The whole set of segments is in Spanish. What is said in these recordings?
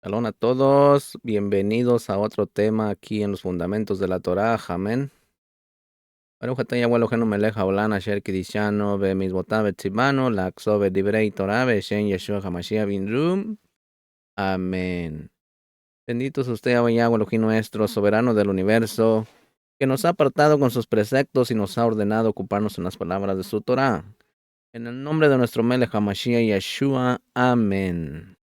Shalom a todos, bienvenidos a otro tema aquí en los fundamentos de la Torá, amén. Baruch atah Yahweh Eloheinu melech haolam asher kidishanu bemitzvotav vetzivanu la'aksov et divrei Torah be'shem Yeshua HaMashiach binrum. Amén. Bendito es usted, Yahweh Elohim nuestro, soberano del universo, que nos ha apartado con sus preceptos y nos ha ordenado ocuparnos en las palabras de su Torá. En el nombre de nuestro Melech HaMashiach Yeshua. Amén.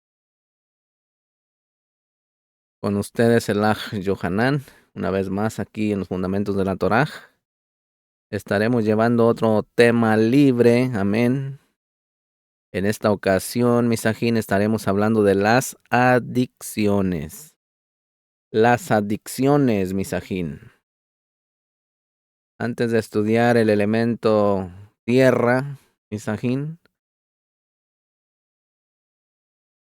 Con ustedes el Aj Yohanan, una vez más aquí en los fundamentos de la Torá. Estaremos llevando otro tema libre, amén. En esta ocasión, misajín, estaremos hablando de las adicciones. Las adicciones, misajín. Antes de estudiar el elemento tierra, misajín,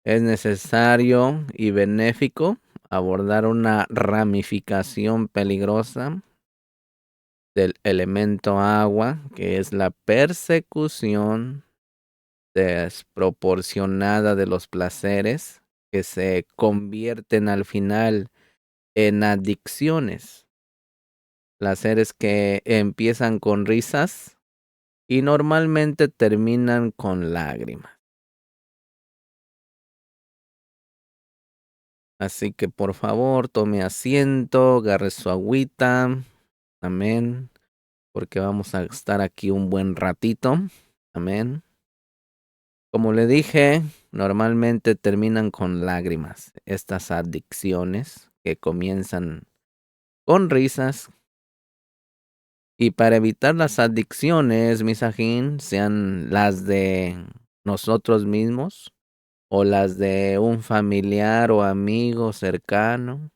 es necesario y benéfico abordar una ramificación peligrosa del elemento agua, que es la persecución desproporcionada de los placeres que se convierten al final en adicciones. Placeres que empiezan con risas y normalmente terminan con lágrimas. Así que por favor tome asiento, agarre su agüita, amén, porque vamos a estar aquí un buen ratito, amén. Como le dije, normalmente terminan con lágrimas estas adicciones que comienzan con risas. Y para evitar las adicciones, misajín, sean las de nosotros mismos o las de un familiar o amigo cercano,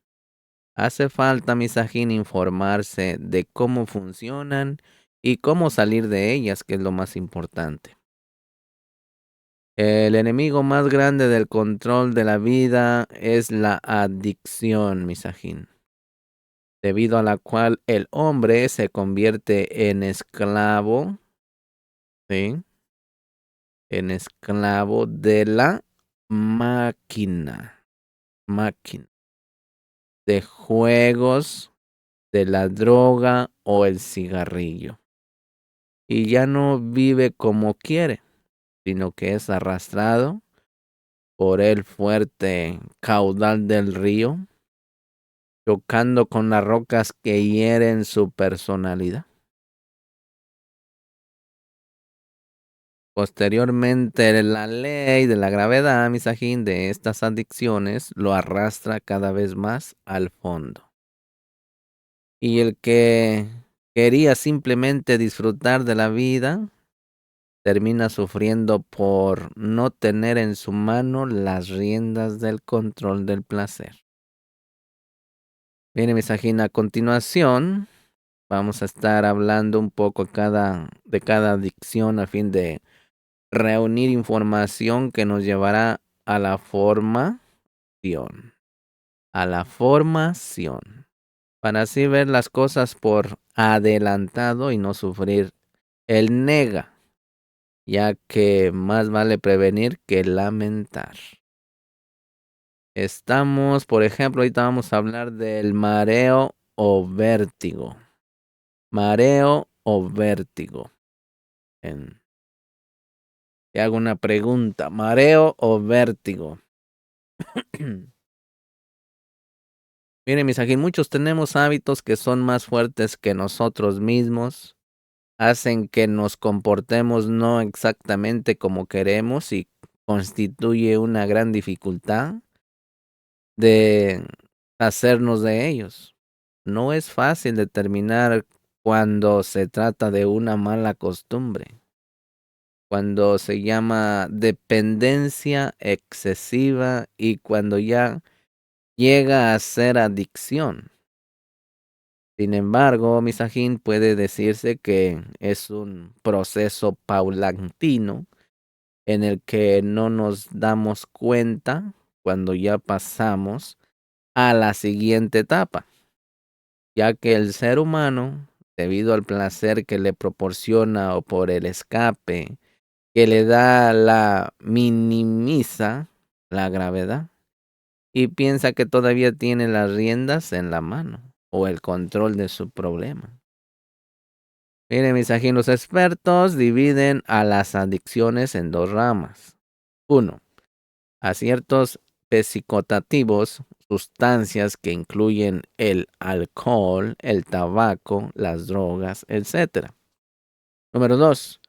hace falta, misajín, informarse de cómo funcionan y cómo salir de ellas, que es lo más importante. El enemigo más grande del control de la vida es la adicción, misajín, debido a la cual el hombre se convierte en esclavo, ¿sí? En esclavo de la máquina, de juegos, de la droga o el cigarrillo. Y ya no vive como quiere, sino que es arrastrado por el fuerte caudal del río, chocando con las rocas que hieren su personalidad. Posteriormente, la ley de la gravedad, misajín, de estas adicciones lo arrastra cada vez más al fondo. Y el que quería simplemente disfrutar de la vida termina sufriendo por no tener en su mano las riendas del control del placer. Bien, misajín, a continuación vamos a estar hablando un poco de cada adicción a fin de reunir información que nos llevará a la formación. A la formación. Para así ver las cosas por adelantado y no sufrir el nega, ya que más vale prevenir que lamentar. Estamos, por ejemplo, ahorita vamos a hablar del mareo o vértigo. Mareo o vértigo. Te hago una pregunta. ¿Mareo o vértigo? Miren, mis aquí muchos tenemos hábitos que son más fuertes que nosotros mismos. Hacen que nos comportemos no exactamente como queremos y constituye una gran dificultad de hacernos de ellos. No es fácil determinar cuando se trata de una mala costumbre, cuando se llama dependencia excesiva y cuando ya llega a ser adicción. Sin embargo, misajín, puede decirse que es un proceso paulatino en el que no nos damos cuenta cuando ya pasamos a la siguiente etapa, ya que el ser humano, debido al placer que le proporciona o por el escape que le da, la minimiza la gravedad y piensa que todavía tiene las riendas en la mano o el control de su problema. Miren, mis aquí los expertos dividen a las adicciones en dos ramas. Uno, a ciertos psicoactivos, sustancias que incluyen el alcohol, el tabaco, las drogas, etc. Número 2,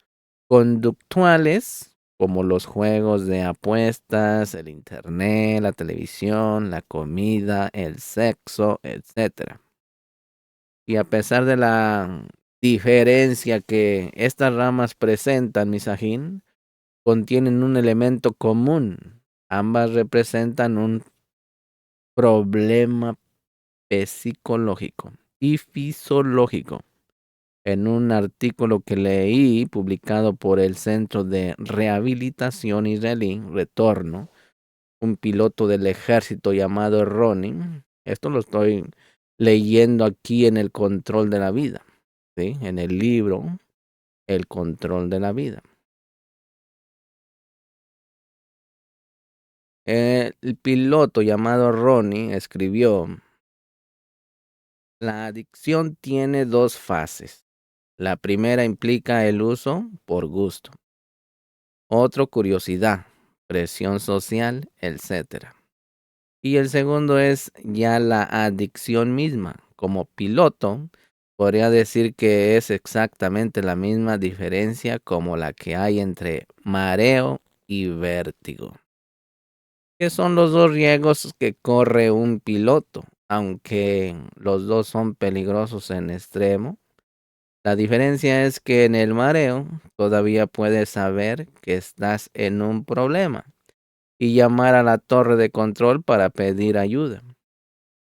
conductuales, como los juegos de apuestas, el internet, la televisión, la comida, el sexo, etc. Y a pesar de la diferencia que estas ramas presentan, Misajín, contienen un elemento común. Ambas representan un problema psicológico y fisiológico. En un artículo que leí publicado por el Centro de Rehabilitación Israelí, Retorno, un piloto del ejército llamado Ronnie, esto lo estoy leyendo aquí en El Control de la Vida, ¿sí? En el libro El Control de la Vida. El piloto llamado Ronnie escribió: la adicción tiene dos fases. La primera implica el uso por gusto. Otro, curiosidad, presión social, etc. Y el segundo es ya la adicción misma. Como piloto, podría decir que es exactamente la misma diferencia como la que hay entre mareo y vértigo, que son los dos riesgos que corre un piloto, aunque los dos son peligrosos en extremo. La diferencia es que en el mareo todavía puedes saber que estás en un problema y llamar a la torre de control para pedir ayuda.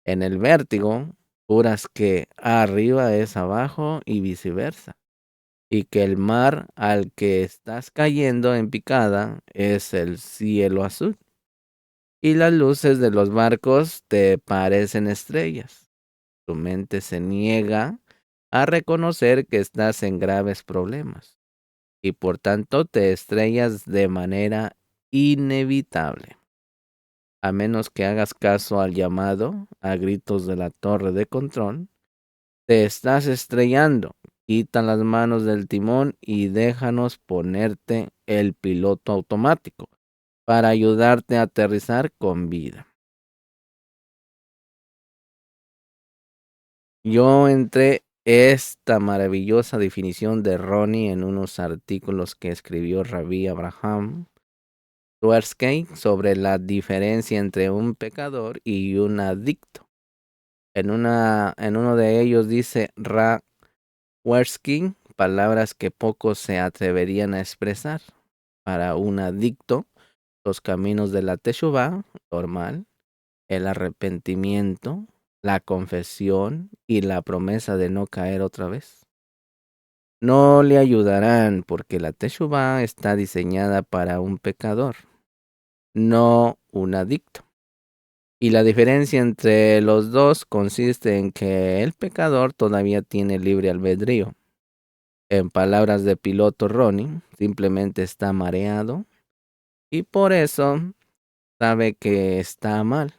En el vértigo, juras que arriba es abajo y viceversa, y que el mar al que estás cayendo en picada es el cielo azul, y las luces de los barcos te parecen estrellas. Tu mente se niega a reconocer que estás en graves problemas y por tanto te estrellas de manera inevitable. A menos que hagas caso al llamado a gritos de la torre de control, te estás estrellando. Quita las manos del timón y déjanos ponerte el piloto automático para ayudarte a aterrizar con vida. Yo entré esta maravillosa definición de Ronnie en unos artículos que escribió Rabbi Abraham Twersky sobre la diferencia entre un pecador y un adicto. En uno de ellos dice Twersky palabras que pocos se atreverían a expresar. Para un adicto, los caminos de la Teshuvah, normal, el arrepentimiento, la confesión y la promesa de no caer otra vez, no le ayudarán porque la Teshuvah está diseñada para un pecador, no un adicto. Y la diferencia entre los dos consiste en que el pecador todavía tiene libre albedrío. En palabras de piloto Ronnie, simplemente está mareado y por eso sabe que está mal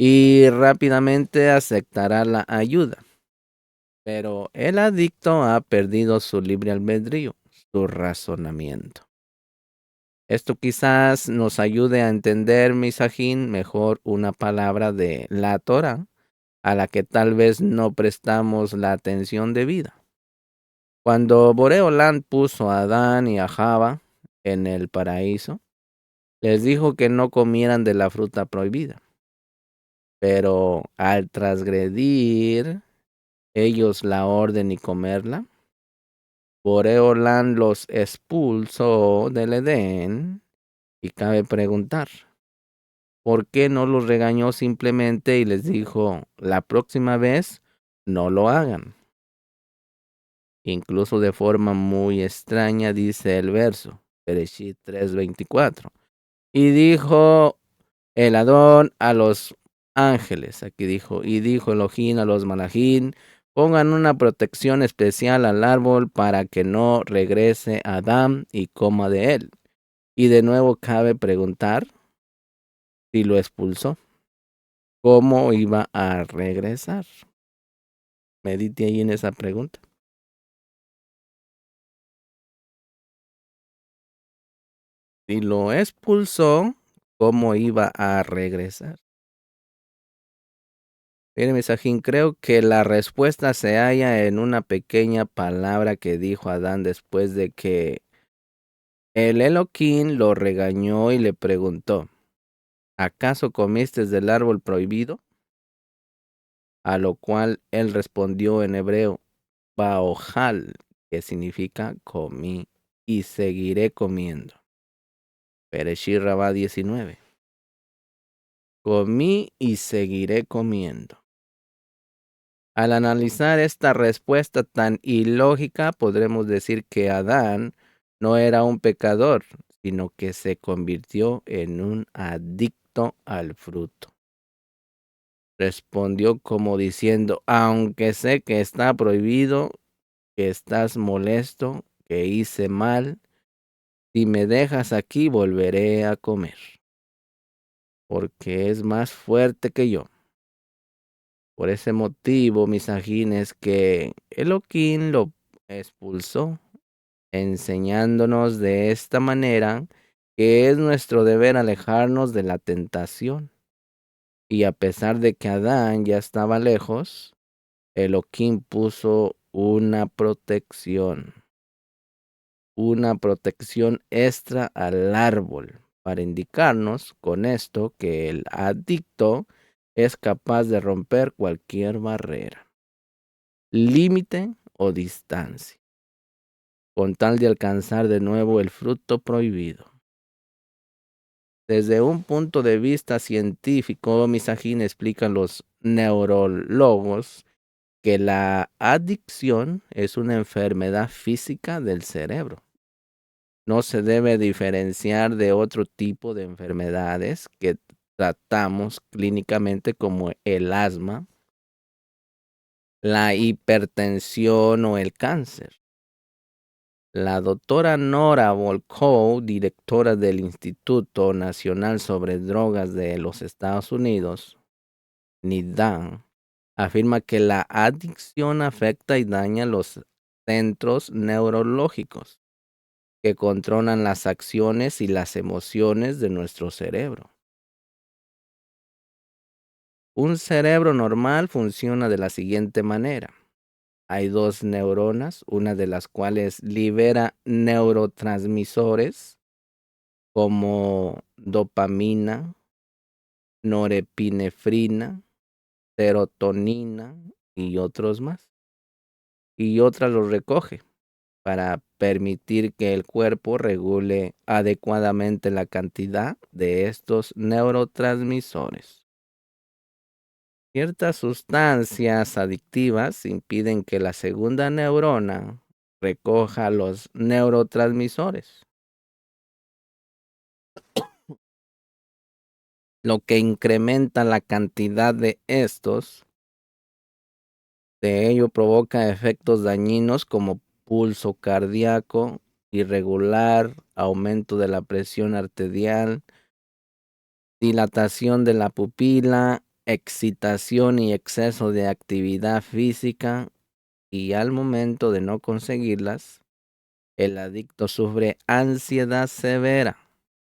y rápidamente aceptará la ayuda. Pero el adicto ha perdido su libre albedrío, su razonamiento. Esto quizás nos ayude a entender, Misajín, mejor una palabra de la Torah a la que tal vez no prestamos la atención debida. Cuando Boreolán puso a Adán y a Java en el paraíso, les dijo que no comieran de la fruta prohibida. Pero al transgredir ellos la orden y comerla, Boreolán los expulsó del Edén y cabe preguntar, ¿por qué no los regañó simplemente y les dijo, la próxima vez no lo hagan? Incluso de forma muy extraña dice el verso, Bereshit 3:24. Y dijo el Adón a los ángeles, aquí dijo, y dijo Elohim a los malajín, pongan una protección especial al árbol para que no regrese Adán y coma de él. Y de nuevo cabe preguntar, Si lo expulsó, ¿cómo iba a regresar? Medite ahí en esa pregunta. Si lo expulsó, ¿cómo iba a regresar? Mire, Misajín, creo que la respuesta se halla en una pequeña palabra que dijo Adán después de que el Elohim lo regañó y le preguntó, ¿acaso comiste del árbol prohibido? A lo cual él respondió en hebreo, Baojal, que significa comí y seguiré comiendo. Bereshit Rabá 19. Comí y seguiré comiendo. Al analizar esta respuesta tan ilógica, podremos decir que Adán no era un pecador, sino que se convirtió en un adicto al fruto. Respondió como diciendo, aunque sé que está prohibido, que estás molesto, que hice mal, si me dejas aquí volveré a comer, porque es más fuerte que yo. Por ese motivo, Misajín, es que Elohim lo expulsó, enseñándonos de esta manera que es nuestro deber alejarnos de la tentación. Y a pesar de que Adán ya estaba lejos, Elohim puso una protección extra al árbol para indicarnos con esto que el adicto es capaz de romper cualquier barrera, límite o distancia, con tal de alcanzar de nuevo el fruto prohibido. Desde un punto de vista científico, Misajín explica a los neurólogos que la adicción es una enfermedad física del cerebro. No se debe diferenciar de otro tipo de enfermedades que tratamos clínicamente como el asma, la hipertensión o el cáncer. La doctora Nora Volkow, directora del Instituto Nacional sobre Drogas de los Estados Unidos, NIDA, afirma que la adicción afecta y daña los centros neurológicos que controlan las acciones y las emociones de nuestro cerebro. Un cerebro normal funciona de la siguiente manera. Hay dos neuronas, una de las cuales libera neurotransmisores como dopamina, norepinefrina, serotonina y otros más. Y otra los recoge para permitir que el cuerpo regule adecuadamente la cantidad de estos neurotransmisores. Ciertas sustancias adictivas impiden que la segunda neurona recoja los neurotransmisores, lo que incrementa la cantidad de estos. De ello provoca efectos dañinos como pulso cardíaco irregular, aumento de la presión arterial, dilatación de la pupila, excitación y exceso de actividad física, y al momento de no conseguirlas, el adicto sufre ansiedad severa,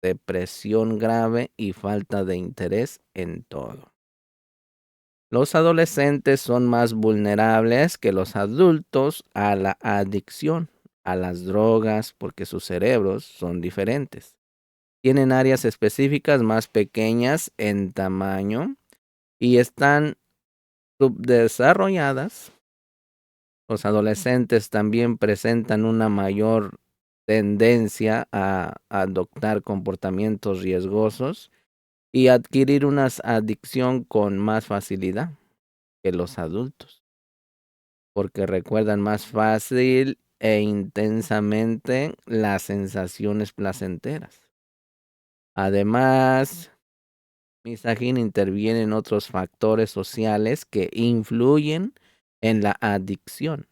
depresión grave y falta de interés en todo. Los adolescentes son más vulnerables que los adultos a la adicción, a las drogas, porque sus cerebros son diferentes. Tienen áreas específicas más pequeñas en tamaño y están subdesarrolladas. Los adolescentes también presentan una mayor tendencia a adoptar comportamientos riesgosos y adquirir una adicción con más facilidad que los adultos, porque recuerdan más fácil e intensamente las sensaciones placenteras. Además, Misajín interviene en otros factores sociales que influyen en la adicción,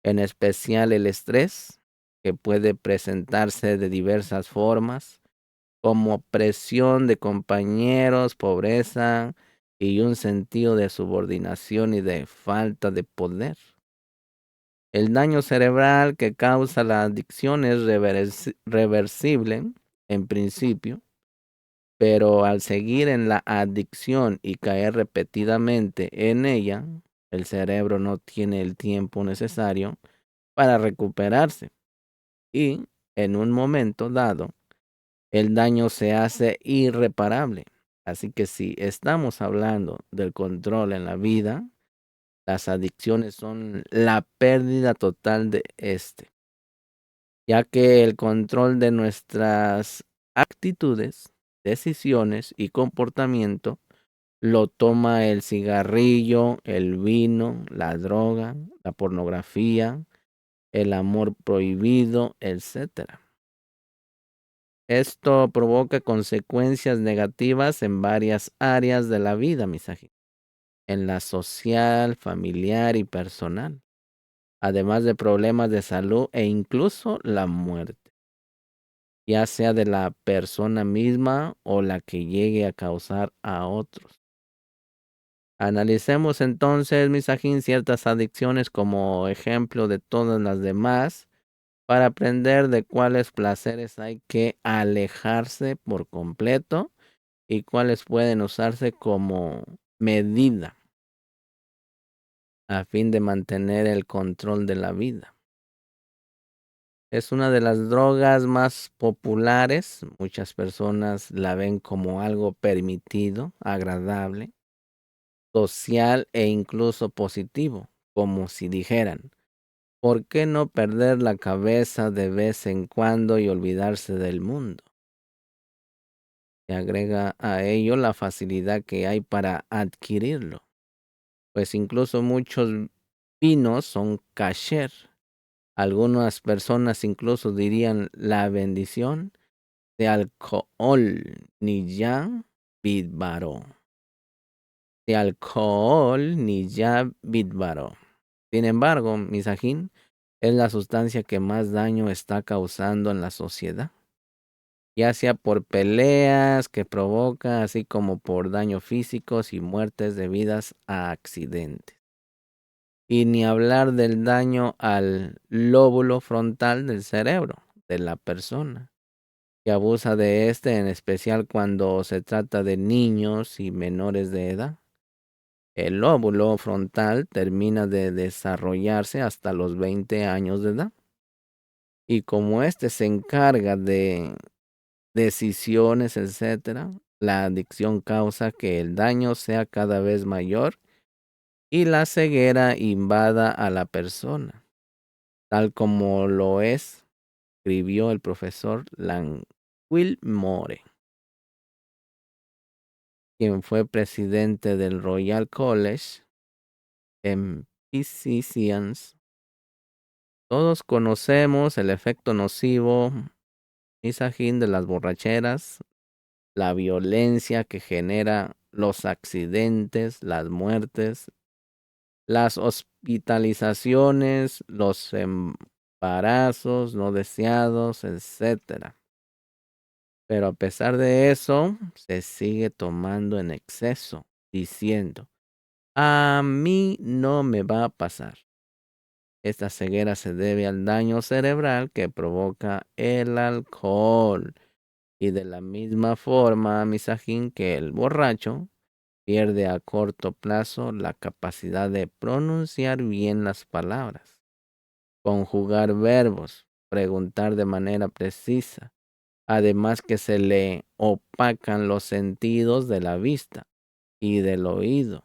en especial el estrés, que puede presentarse de diversas formas, como presión de compañeros, pobreza y un sentido de subordinación y de falta de poder. El daño cerebral que causa la adicción es reversible en principio, pero al seguir en la adicción y caer repetidamente en ella, el cerebro no tiene el tiempo necesario para recuperarse y, en un momento dado, el daño se hace irreparable. Así que si estamos hablando del control en la vida, las adicciones son la pérdida total de este, ya que el control de nuestras actitudes, decisiones y comportamiento lo toma el cigarrillo, el vino, la droga, la pornografía, el amor prohibido, etcétera. Esto provoca consecuencias negativas en varias áreas de la vida, Misaki, en la social, familiar y personal, además de problemas de salud e incluso la muerte, ya sea de la persona misma o la que llegue a causar a otros. Analicemos entonces, Misajín, ciertas adicciones como ejemplo de todas las demás para aprender de cuáles placeres hay que alejarse por completo y cuáles pueden usarse como medida a fin de mantener el control de la vida. Es una de las drogas más populares. Muchas personas la ven como algo permitido, agradable, social e incluso positivo, como si dijeran, ¿por qué no perder la cabeza de vez en cuando y olvidarse del mundo? Se agrega a ello la facilidad que hay para adquirirlo, pues incluso muchos vinos son kasher. Algunas personas incluso dirían la bendición de alcohol ni ya bidbaro. De alcohol ni ya bidbaro. Sin embargo, misajín es la sustancia que más daño está causando en la sociedad, ya sea por peleas que provoca, así como por daños físicos y muertes debidas a accidentes. Y ni hablar del daño al lóbulo frontal del cerebro de la persona, que abusa de este, en especial cuando se trata de niños y menores de edad. El lóbulo frontal termina de desarrollarse hasta los 20 años de edad. Y como este se encarga de decisiones, etcétera, la adicción causa que el daño sea cada vez mayor y la ceguera invada a la persona, tal como lo escribió el profesor Langwill Moore, quien fue presidente del Royal College en Physicians. Todos conocemos el efecto nocivo, misajín, de las borracheras, la violencia que genera los accidentes, las muertes, las hospitalizaciones, los embarazos no deseados, etcétera. Pero a pesar de eso, se sigue tomando en exceso, diciendo, a mí no me va a pasar. Esta ceguera se debe al daño cerebral que provoca el alcohol. Y de la misma forma, misajín, que el borracho pierde a corto plazo la capacidad de pronunciar bien las palabras, conjugar verbos, preguntar de manera precisa, además que se le opacan los sentidos de la vista y del oído.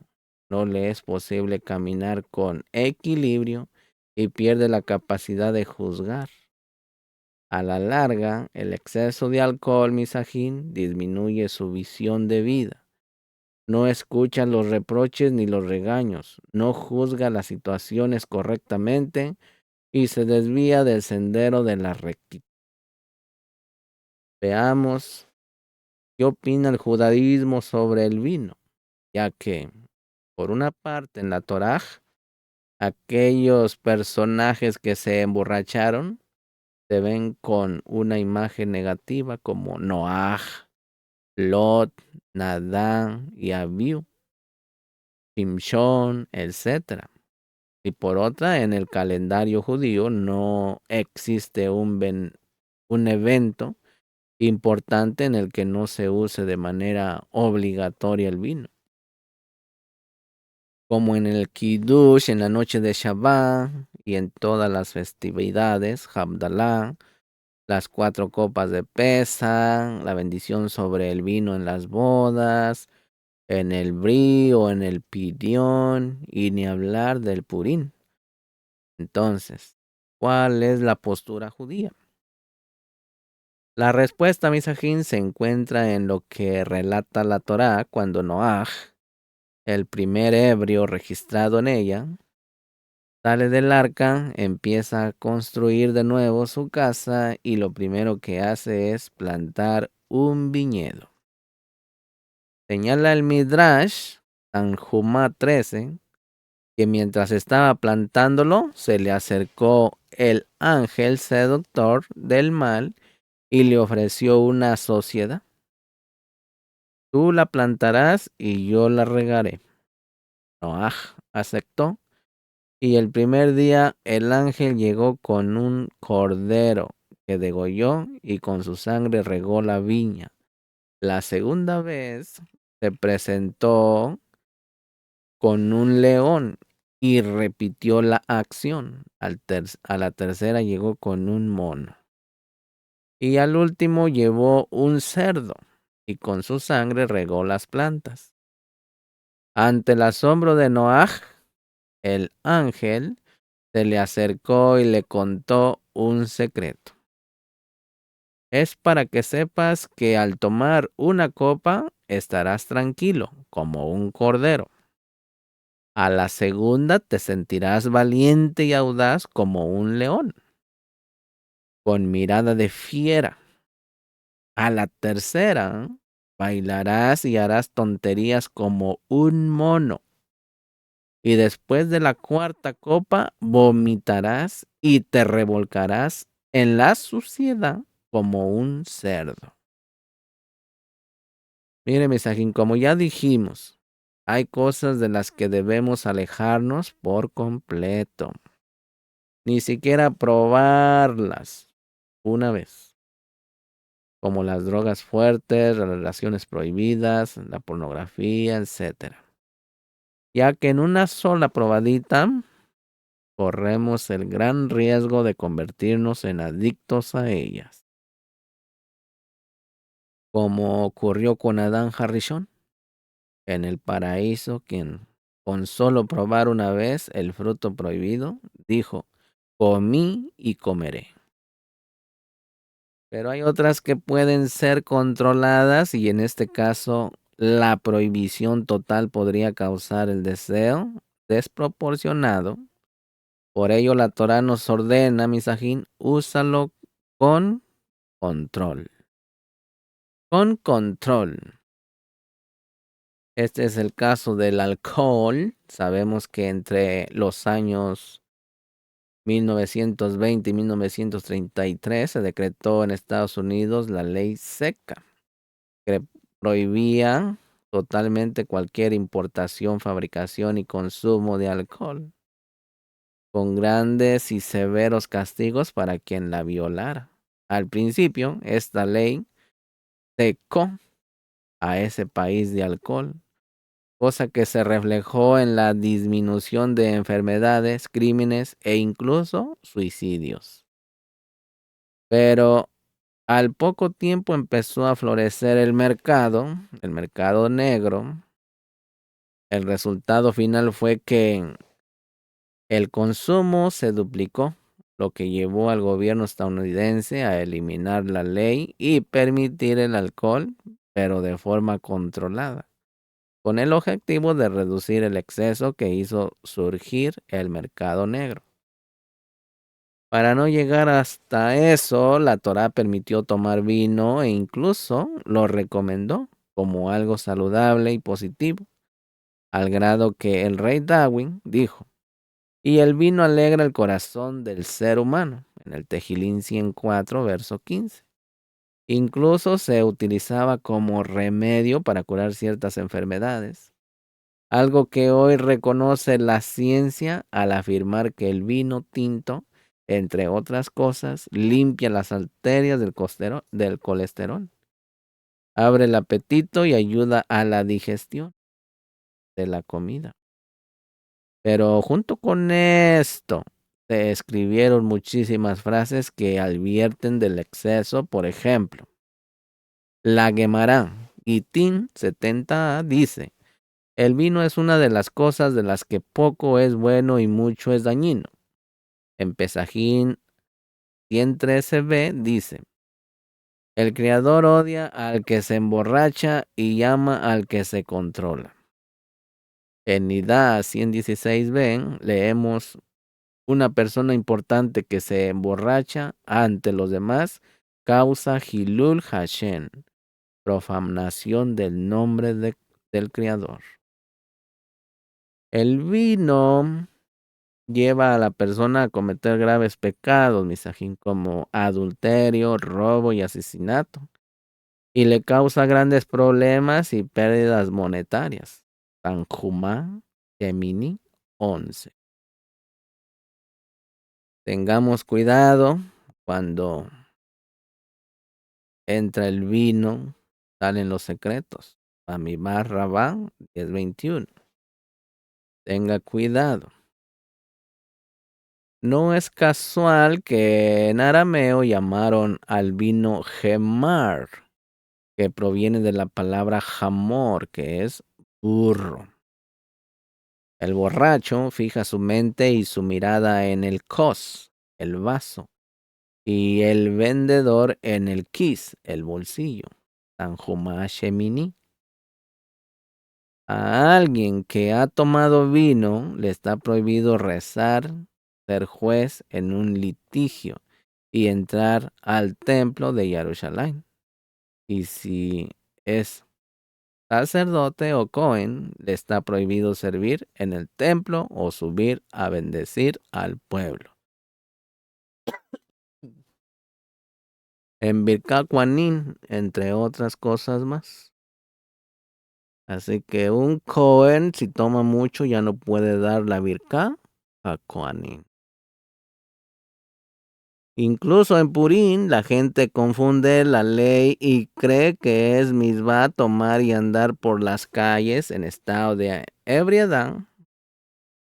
No le es posible caminar con equilibrio y pierde la capacidad de juzgar. A la larga, el exceso de alcohol, misajín, disminuye su visión de vida. No escucha los reproches ni los regaños, no juzga las situaciones correctamente y se desvía del sendero de la rectitud. Veamos qué opina el judaísmo sobre el vino, ya que, por una parte, en la Toraj, aquellos personajes que se emborracharon se ven con una imagen negativa como Noaj, Lot, Nadán y Abiú, Shimshón, etc. Y por otra, en el calendario judío no existe un evento importante en el que no se use de manera obligatoria el vino, como en el Kiddush, en la noche de Shabbat y en todas las festividades, Havdalah, las 4 copas de Pesach, la bendición sobre el vino en las bodas, en el Bri o en el Pidión, y ni hablar del Purín. Entonces, ¿cuál es la postura judía? La respuesta, Misajín, se encuentra en lo que relata la Torá cuando Noaj, el primer ebrio registrado en ella, sale del arca, empieza a construir de nuevo su casa y lo primero que hace es plantar un viñedo. Señala el Midrash, Tanjumá 13, que mientras estaba plantándolo, se le acercó el ángel seductor del mal y le ofreció una sociedad. Tú la plantarás y yo la regaré. Noaj aceptó, y el primer día el ángel llegó con un cordero que degolló y con su sangre regó la viña. La segunda vez se presentó con un león y repitió la acción. A la tercera llegó con un mono. Y al último llevó un cerdo y con su sangre regó las plantas. Ante el asombro de Noaj, el ángel se le acercó y le contó un secreto. Es para que sepas que al tomar una copa estarás tranquilo, como un cordero. A la segunda te sentirás valiente y audaz como un león, con mirada de fiera. A la tercera bailarás y harás tonterías como un mono. Y después de la cuarta copa vomitarás y te revolcarás en la suciedad como un cerdo. Mire, Misajín, como ya dijimos, hay cosas de las que debemos alejarnos por completo. Ni siquiera probarlas una vez. Como las drogas fuertes, las relaciones prohibidas, la pornografía, etc. Ya que en una sola probadita corremos el gran riesgo de convertirnos en adictos a ellas, como ocurrió con Adán Harrison en el paraíso, quien con solo probar una vez el fruto prohibido, dijo, comí y comeré. Pero hay otras que pueden ser controladas y en este caso la prohibición total podría causar el deseo desproporcionado. Por ello la Torá nos ordena, Misajín, úsalo con control. Con control. Este es el caso del alcohol. Sabemos que entre los años 1920 y 1933 se decretó en Estados Unidos la ley seca, que prohibía totalmente cualquier importación, fabricación y consumo de alcohol, con grandes y severos castigos para quien la violara. Al principio, esta ley secó a ese país de alcohol, cosa que se reflejó en la disminución de enfermedades, crímenes e incluso suicidios. Pero al poco tiempo empezó a florecer el mercado negro. El resultado final fue que el consumo se duplicó, lo que llevó al gobierno estadounidense a eliminar la ley y permitir el alcohol, pero de forma controlada, con el objetivo de reducir el exceso que hizo surgir el mercado negro. Para no llegar hasta eso, la Torá permitió tomar vino e incluso lo recomendó como algo saludable y positivo, al grado que el rey Darwin dijo, y el vino alegra el corazón del ser humano. en el Tejilín 104, verso 15. Incluso se utilizaba como remedio para curar ciertas enfermedades, algo que hoy reconoce la ciencia al afirmar que el vino tinto, entre otras cosas, limpia las arterias del colesterol, abre el apetito y ayuda a la digestión de la comida. Pero junto con esto, se escribieron muchísimas frases que advierten del exceso. Por ejemplo, la Gemara, Gitín 70a, dice: el vino es una de las cosas de las que poco es bueno y mucho es dañino. En Pesajín 113b dice: el Creador odia al que se emborracha y ama al que se controla. En Nidá 116b leemos: una persona importante que se emborracha ante los demás causa Hilul Hashem, profanación del nombre del Creador. El vino lleva a la persona a cometer graves pecados, misajín, como adulterio, robo y asesinato, y le causa grandes problemas y pérdidas monetarias. Tanjumá, Gemini 11. Tengamos cuidado cuando entra el vino, salen los secretos. Amimar Rabán 10:21. Tenga cuidado. No es casual que en arameo llamaron al vino gemar, que proviene de la palabra jamor, que es burro. El borracho fija su mente y su mirada en el kos, el vaso, y el vendedor en el kis, el bolsillo. Tanjumá Shemini. A alguien que ha tomado vino le está prohibido rezar, ser juez en un litigio y entrar al templo de Jerusalén. Y si es sacerdote o cohen, le está prohibido servir en el templo o subir a bendecir al pueblo. En Birkat Kohanim, entre otras cosas más. Así que un cohen, si toma mucho, ya no puede dar la Birkat a Kohanim. Incluso en Purín, la gente confunde la ley y cree que es misbah tomar y andar por las calles en estado de ebriedad,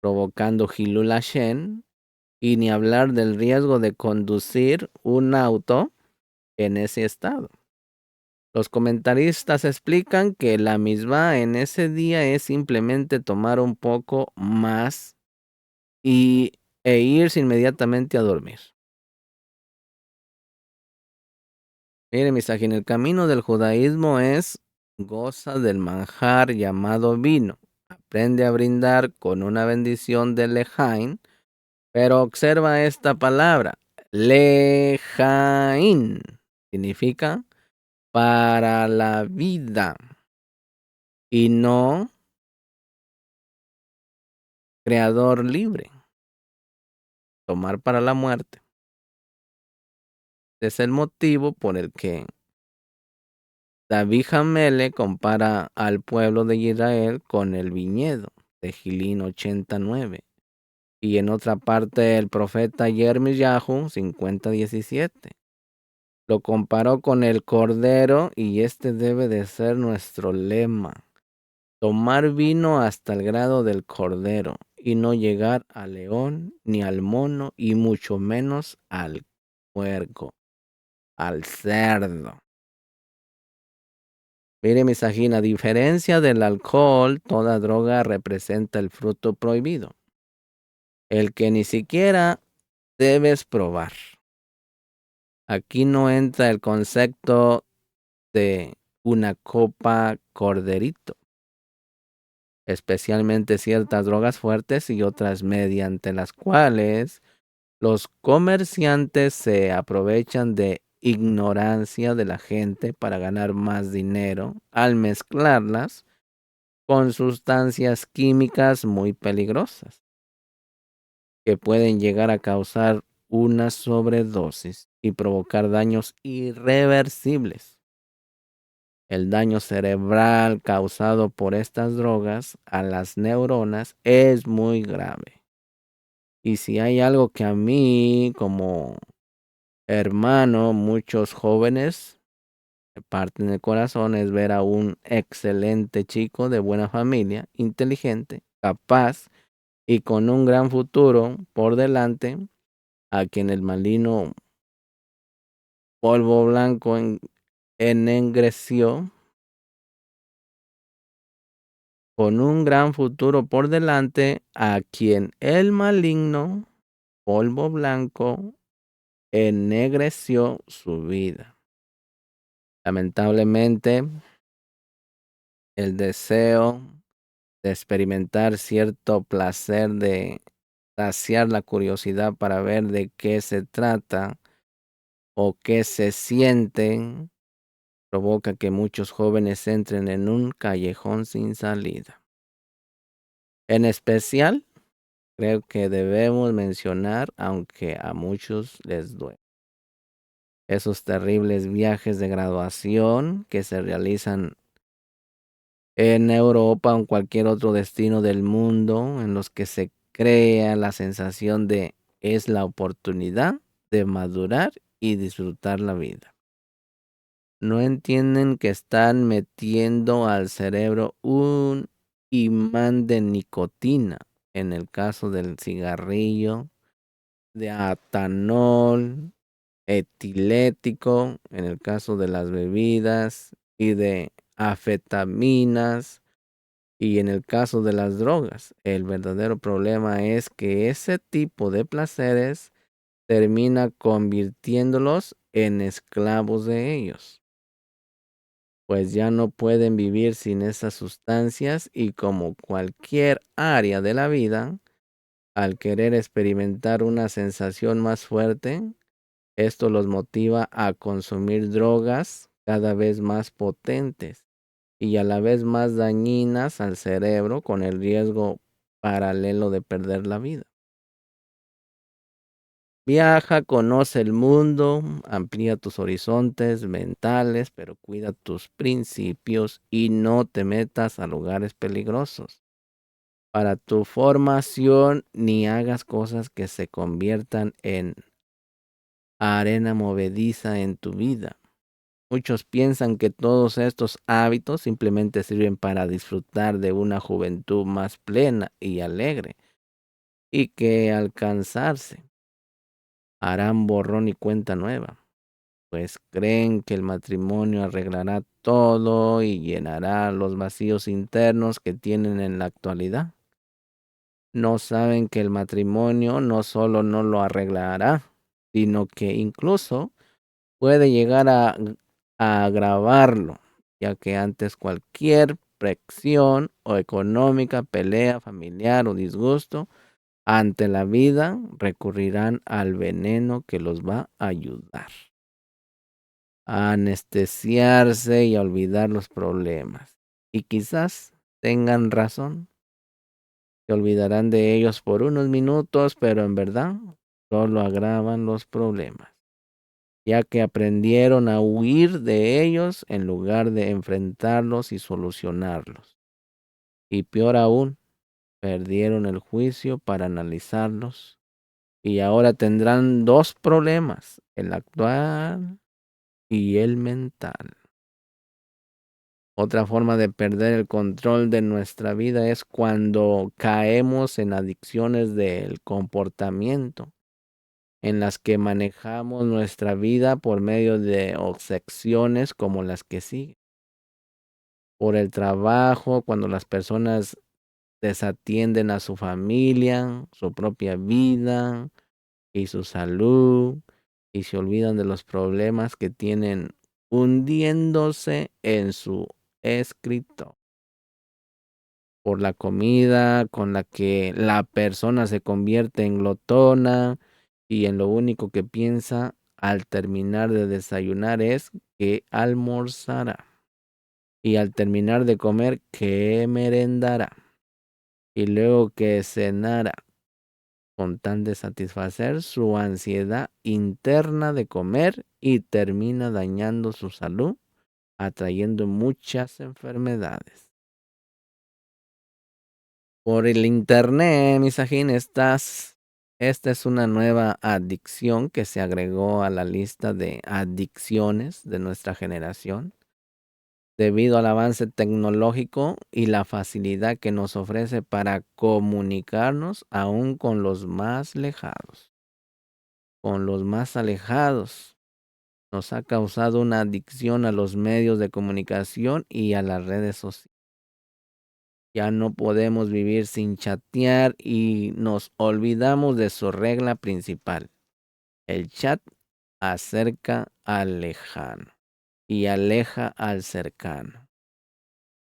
provocando Hilul Hashem, y ni hablar del riesgo de conducir un auto en ese estado. Los comentaristas explican que la misbah en ese día es simplemente tomar un poco más e irse inmediatamente a dormir. Mire, Misajín, el camino del judaísmo es: goza del manjar llamado vino, aprende a brindar con una bendición de lejain, pero observa esta palabra, lejain, significa para la vida y no creador libre, tomar para la muerte. Es el motivo por el que David Hamele compara al pueblo de Israel con el viñedo, de Gilín 89. Y en otra parte el profeta Yirmiyahu 50:17. Lo comparó con el cordero y este debe de ser nuestro lema: tomar vino hasta el grado del cordero y no llegar al león ni al mono y mucho menos al puerco, al cerdo. Mire, misajín, a diferencia del alcohol, toda droga representa el fruto prohibido, el que ni siquiera debes probar. Aquí no entra el concepto de una copa corderito, especialmente ciertas drogas fuertes y otras mediante las cuales los comerciantes se aprovechan de ignorancia de la gente para ganar más dinero al mezclarlas con sustancias químicas muy peligrosas que pueden llegar a causar una sobredosis y provocar daños irreversibles. El daño cerebral causado por estas drogas a las neuronas es muy grave. Y si hay algo que a mí como hermano, muchos jóvenes me parten el corazón es ver a un excelente chico de buena familia, inteligente, capaz y con un gran futuro por delante, a quien el maligno polvo blanco ennegreció, con un gran futuro por delante, a quien el maligno polvo blanco ennegreció su vida. Lamentablemente, el deseo de experimentar cierto placer, de saciar la curiosidad para ver de qué se trata o qué se sienten, provoca que muchos jóvenes entren en un callejón sin salida. En especial, creo que debemos mencionar, aunque a muchos les duele, esos terribles viajes de graduación que se realizan en Europa o en cualquier otro destino del mundo, en los que se crea la sensación de es la oportunidad de madurar y disfrutar la vida. No entienden que están metiendo al cerebro un imán de nicotina, en el caso del cigarrillo, de atanol, etilético, en el caso de las bebidas, y de afetaminas, y en el caso de las drogas. El verdadero problema es que ese tipo de placeres termina convirtiéndolos en esclavos de ellos, pues ya no pueden vivir sin esas sustancias, y como cualquier área de la vida, al querer experimentar una sensación más fuerte, esto los motiva a consumir drogas cada vez más potentes y a la vez más dañinas al cerebro, con el riesgo paralelo de perder la vida. Viaja, conoce el mundo, amplía tus horizontes mentales, pero cuida tus principios y no te metas a lugares peligrosos para tu formación, ni hagas cosas que se conviertan en arena movediza en tu vida. Muchos piensan que todos estos hábitos simplemente sirven para disfrutar de una juventud más plena y alegre, y que al cansarse harán borrón y cuenta nueva, pues creen que el matrimonio arreglará todo y llenará los vacíos internos que tienen en la actualidad. No saben que el matrimonio no solo no lo arreglará, sino que incluso puede llegar a agravarlo, ya que antes cualquier presión o económica, pelea familiar o disgusto ante la vida, recurrirán al veneno que los va a ayudar a anestesiarse y a olvidar los problemas. Y quizás tengan razón, se olvidarán de ellos por unos minutos, pero en verdad solo agravan los problemas, ya que aprendieron a huir de ellos en lugar de enfrentarlos y solucionarlos. Y peor aún, perdieron el juicio para analizarlos, y ahora tendrán dos problemas: el actual y el mental. Otra forma de perder el control de nuestra vida es cuando caemos en adicciones del comportamiento, en las que manejamos nuestra vida por medio de obsesiones como las que siguen. Por el trabajo, cuando las personas desatienden a su familia, su propia vida y su salud, y se olvidan de los problemas que tienen, hundiéndose en su escrito. Por la comida con la que la persona se convierte en glotona, y en lo único que piensa al terminar de desayunar es que almorzará, y al terminar de comer que merendará, y luego que cenará. con tal de satisfacer su ansiedad interna de comer y termina dañando su salud, atrayendo muchas enfermedades. Por el internet, misajín, esta es una nueva adicción que se agregó a la lista de adicciones de nuestra generación debido al avance tecnológico y la facilidad que nos ofrece para comunicarnos aún con los más alejados. Con los más alejados. Nos ha causado una adicción a los medios de comunicación y a las redes sociales. Ya no podemos vivir sin chatear y nos olvidamos de su regla principal. El chat acerca al lejano y aleja al cercano.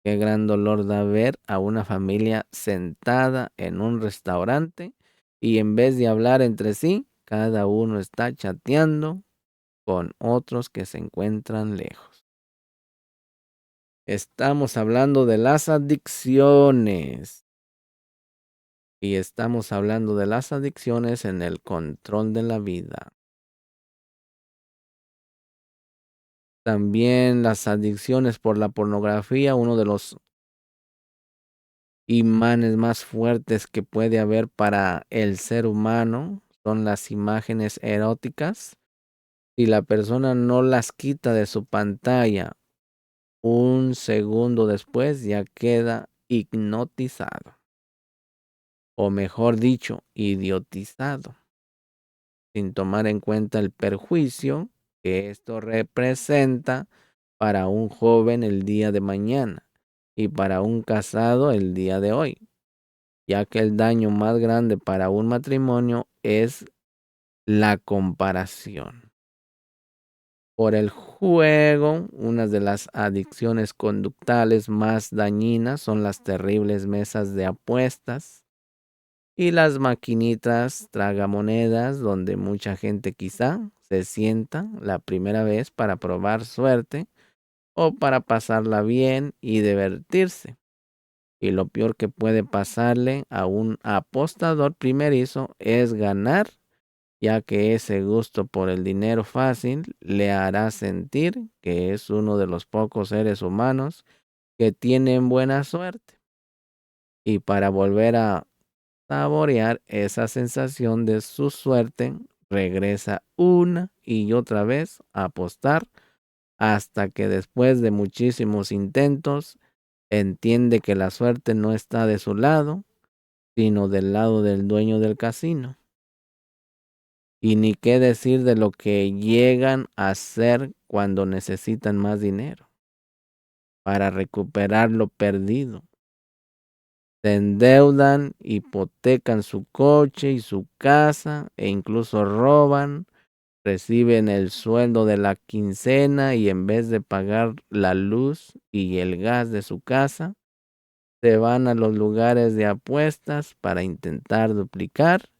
Qué gran dolor da ver a una familia sentada en un restaurante y en vez de hablar entre sí, cada uno está chateando con otros que se encuentran lejos. Estamos hablando de las adicciones. Y estamos hablando de las adicciones en el control de la vida. También las adicciones por la pornografía, uno de los imanes más fuertes que puede haber para el ser humano son las imágenes eróticas. Si la persona no las quita de su pantalla un segundo después, ya queda hipnotizado. O mejor dicho, idiotizado, sin tomar en cuenta el perjuicio que esto representa para un joven el día de mañana y para un casado el día de hoy, ya que el daño más grande para un matrimonio es la comparación. Por el juego, una de las adicciones conductales más dañinas son las terribles mesas de apuestas y las maquinitas tragamonedas donde mucha gente quizá se sienta la primera vez para probar suerte o para pasarla bien y divertirse. Y lo peor que puede pasarle a un apostador primerizo es ganar, ya que ese gusto por el dinero fácil le hará sentir que es uno de los pocos seres humanos que tienen buena suerte. Y para volver a saborear esa sensación de su suerte, regresa una y otra vez a apostar hasta que después de muchísimos intentos entiende que la suerte no está de su lado, sino del lado del dueño del casino. Y ni qué decir de lo que llegan a hacer cuando necesitan más dinero para recuperar lo perdido. Se endeudan, hipotecan su coche y su casa e incluso roban, reciben el sueldo de la quincena y en vez de pagar la luz y el gas de su casa, se van a los lugares de apuestas para intentar duplicar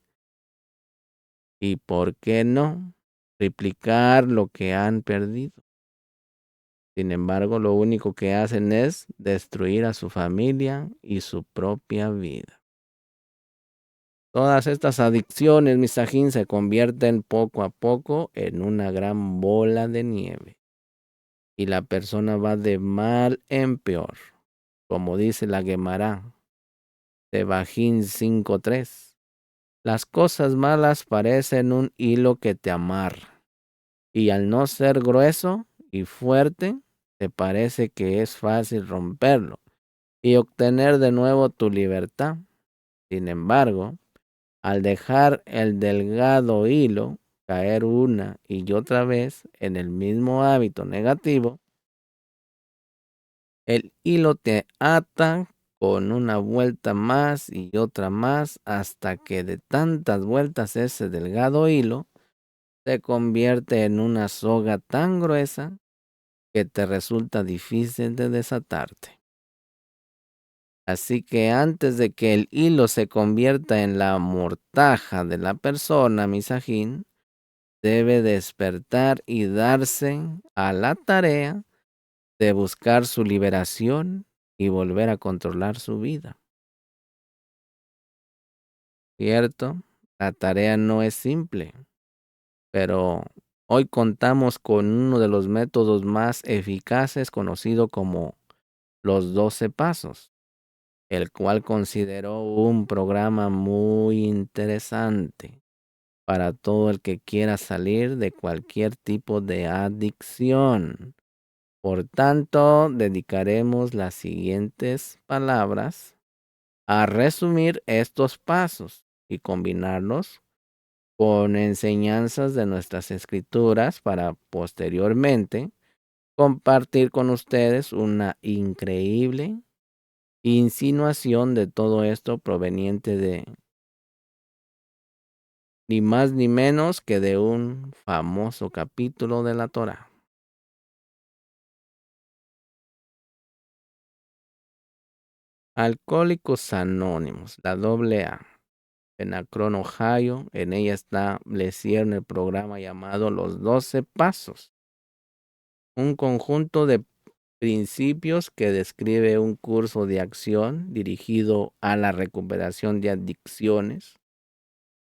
y, ¿por qué no?, triplicar lo que han perdido. Sin embargo, lo único que hacen es destruir a su familia y su propia vida. Todas estas adicciones, misajín, se convierten poco a poco en una gran bola de nieve. Y la persona va de mal en peor. Como dice la Guemará, Tebajín 5:3. Las cosas malas parecen un hilo que te amarra. Y al no ser grueso y fuerte, te parece que es fácil romperlo y obtener de nuevo tu libertad. Sin embargo, al dejar el delgado hilo caer una y otra vez en el mismo hábito negativo, el hilo te ata con una vuelta más y otra más hasta que de tantas vueltas ese delgado hilo se convierte en una soga tan gruesa que te resulta difícil de desatarte. Así que antes de que el hilo se convierta en la mortaja de la persona, misajín, debe despertar y darse a la tarea de buscar su liberación y volver a controlar su vida. ¿Cierto? La tarea no es simple, pero hoy contamos con uno de los métodos más eficaces conocido como los 12 pasos, el cual considero un programa muy interesante para todo el que quiera salir de cualquier tipo de adicción. Por tanto, dedicaremos las siguientes palabras a resumir estos pasos y combinarlos con enseñanzas de nuestras escrituras para posteriormente compartir con ustedes una increíble insinuación de todo esto proveniente de ni más ni menos que de un famoso capítulo de la Torá. Alcohólicos Anónimos, la AA, en Akron, Ohio. En ella establecieron el programa llamado Los 12 Pasos, un conjunto de principios que describe un curso de acción dirigido a la recuperación de adicciones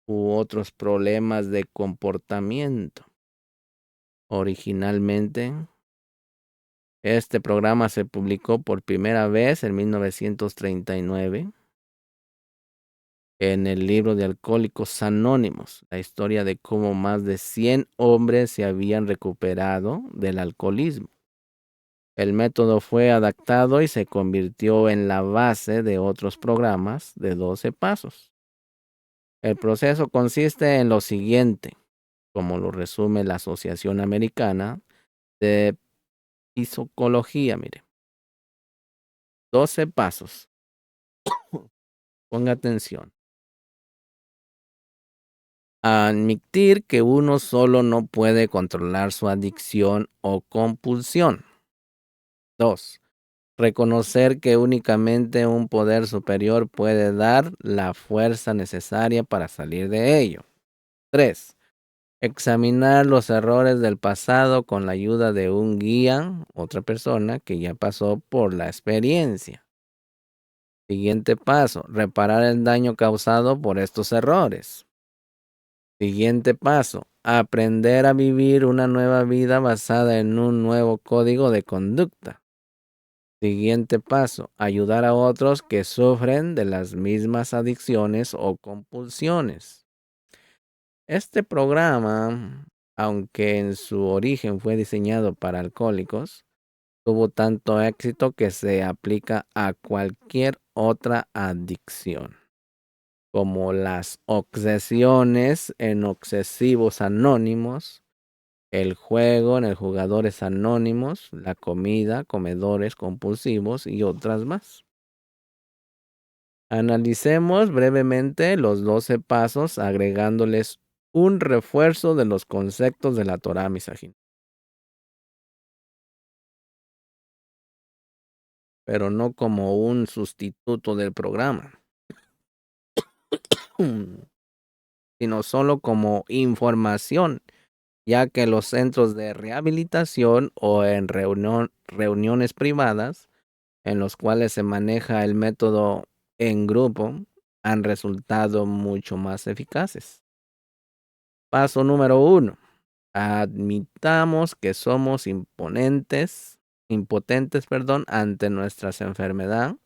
u otros problemas de comportamiento. Originalmente, este programa se publicó por primera vez en 1939 en el libro de Alcohólicos Anónimos, la historia de cómo más de 100 hombres se habían recuperado del alcoholismo. El método fue adaptado y se convirtió en la base de otros programas de 12 pasos. El proceso consiste en lo siguiente, como lo resume la Asociación Americana de Psicología, mire. 12 pasos. Ponga atención. Admitir que uno solo no puede controlar su adicción o compulsión. 2. Reconocer que únicamente un poder superior puede dar la fuerza necesaria para salir de ello. 3. Examinar los errores del pasado con la ayuda de un guía, otra persona que ya pasó por la experiencia. Siguiente paso, reparar el daño causado por estos errores. Siguiente paso, aprender a vivir una nueva vida basada en un nuevo código de conducta. Siguiente paso, ayudar a otros que sufren de las mismas adicciones o compulsiones. Este programa, aunque en su origen fue diseñado para alcohólicos, tuvo tanto éxito que se aplica a cualquier otra adicción, como las obsesiones en obsesivos anónimos, el juego en el jugadores anónimos, la comida, comedores compulsivos y otras más. Analicemos brevemente los 12 pasos agregándoles un refuerzo de los conceptos de la Torá Misajín, pero no como un sustituto del programa, sino solo como información, ya que los centros de rehabilitación o en reuniones privadas en los cuales se maneja el método en grupo han resultado mucho más eficaces. Paso número 1. Admitamos que somos impotentes, ante nuestra enfermedad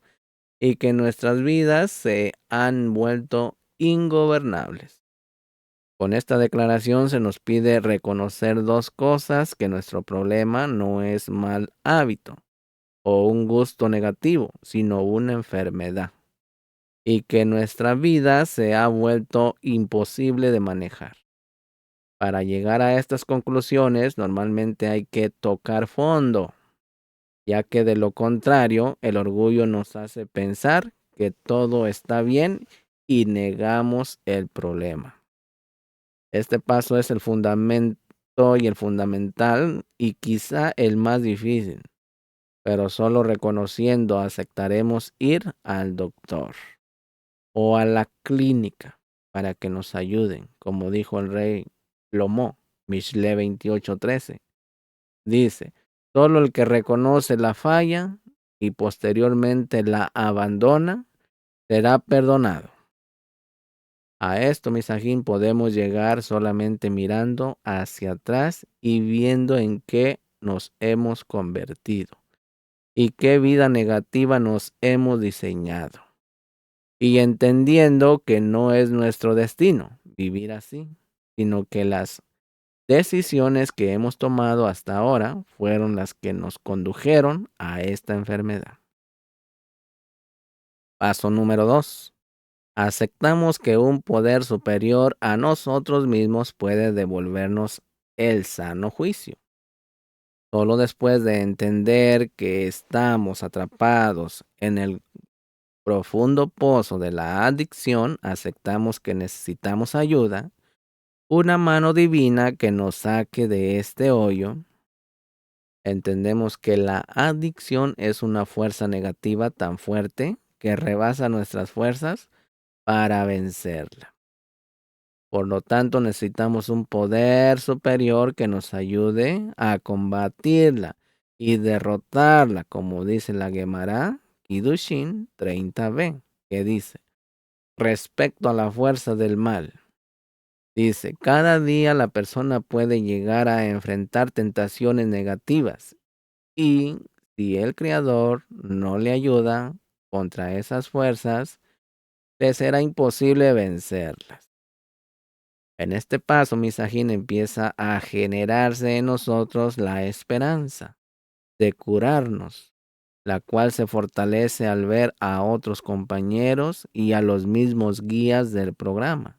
y que nuestras vidas se han vuelto ingobernables. Con esta declaración se nos pide reconocer dos cosas: que nuestro problema no es mal hábito o un gusto negativo, sino una enfermedad, y que nuestra vida se ha vuelto imposible de manejar. Para llegar a estas conclusiones, normalmente hay que tocar fondo, ya que de lo contrario, el orgullo nos hace pensar que todo está bien y negamos el problema. Este paso es el fundamento y el fundamental y quizá el más difícil, pero solo reconociendo aceptaremos ir al doctor o a la clínica para que nos ayuden, como dijo el rey Lomo, Mishle 28:13. Dice, solo el que reconoce la falla y posteriormente la abandona será perdonado. A esto, Misajín, podemos llegar solamente mirando hacia atrás y viendo en qué nos hemos convertido y qué vida negativa nos hemos diseñado. Y entendiendo que no es nuestro destino vivir así, sino que las decisiones que hemos tomado hasta ahora fueron las que nos condujeron a esta enfermedad. Paso número 2. Aceptamos que un poder superior a nosotros mismos puede devolvernos el sano juicio. Solo después de entender que estamos atrapados en el profundo pozo de la adicción, aceptamos que necesitamos ayuda, una mano divina que nos saque de este hoyo. Entendemos que la adicción es una fuerza negativa tan fuerte que rebasa nuestras fuerzas para vencerla. Por lo tanto, necesitamos un poder superior que nos ayude a combatirla y derrotarla, como dice la Gemara Kiddushin 30b, que dice, respecto a la fuerza del mal. Dice, cada día la persona puede llegar a enfrentar tentaciones negativas y si el Creador no le ayuda contra esas fuerzas, le será imposible vencerlas. En este paso, Misajín, empieza a generarse en nosotros la esperanza de curarnos, la cual se fortalece al ver a otros compañeros y a los mismos guías del programa,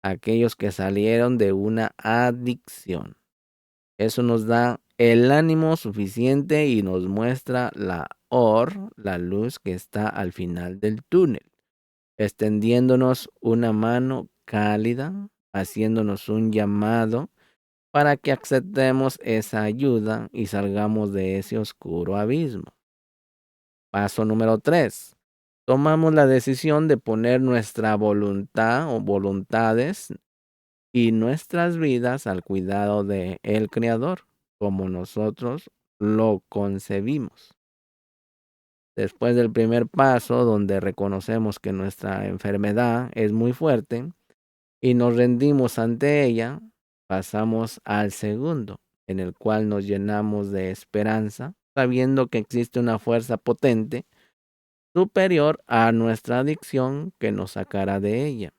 aquellos que salieron de una adicción. Eso nos da el ánimo suficiente y nos muestra la luz que está al final del túnel, extendiéndonos una mano cálida, haciéndonos un llamado para que aceptemos esa ayuda y salgamos de ese oscuro abismo. Paso número 3. Tomamos la decisión de poner nuestra voluntad o voluntades y nuestras vidas al cuidado de el Creador, como nosotros lo concebimos. Después del primer paso, donde reconocemos que nuestra enfermedad es muy fuerte y nos rendimos ante ella, pasamos al segundo, en el cual nos llenamos de esperanza, sabiendo que existe una fuerza potente superior a nuestra adicción que nos sacará de ella.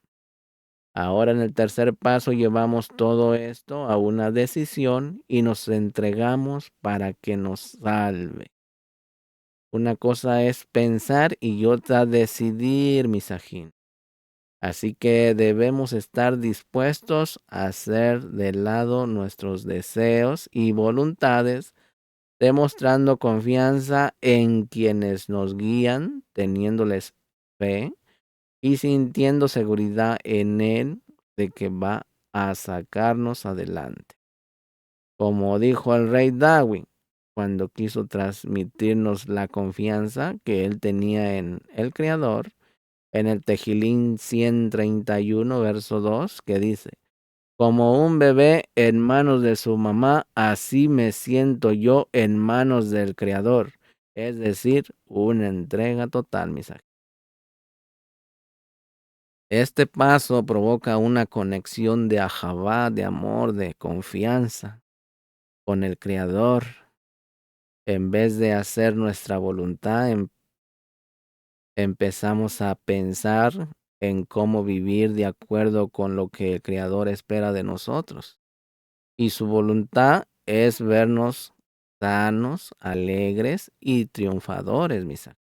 Ahora en el tercer paso llevamos todo esto a una decisión y nos entregamos para que nos salve. Una cosa es pensar y otra decidir, Misajín. Así que debemos estar dispuestos a hacer de lado nuestros deseos y voluntades, demostrando confianza en quienes nos guían, teniéndoles fe y sintiendo seguridad en Él de que va a sacarnos adelante. Como dijo el rey David, cuando quiso transmitirnos la confianza que Él tenía en el Creador, en el Tejilín 131, verso 2, que dice, como un bebé en manos de su mamá, así me siento yo en manos del Creador. Es decir, una entrega total, mis amigos. Este paso provoca una conexión de ahabá, de amor, de confianza con el Creador. En vez de hacer nuestra voluntad, empezamos a pensar en cómo vivir de acuerdo con lo que el Creador espera de nosotros. Y su voluntad es vernos sanos, alegres y triunfadores, mis amigos.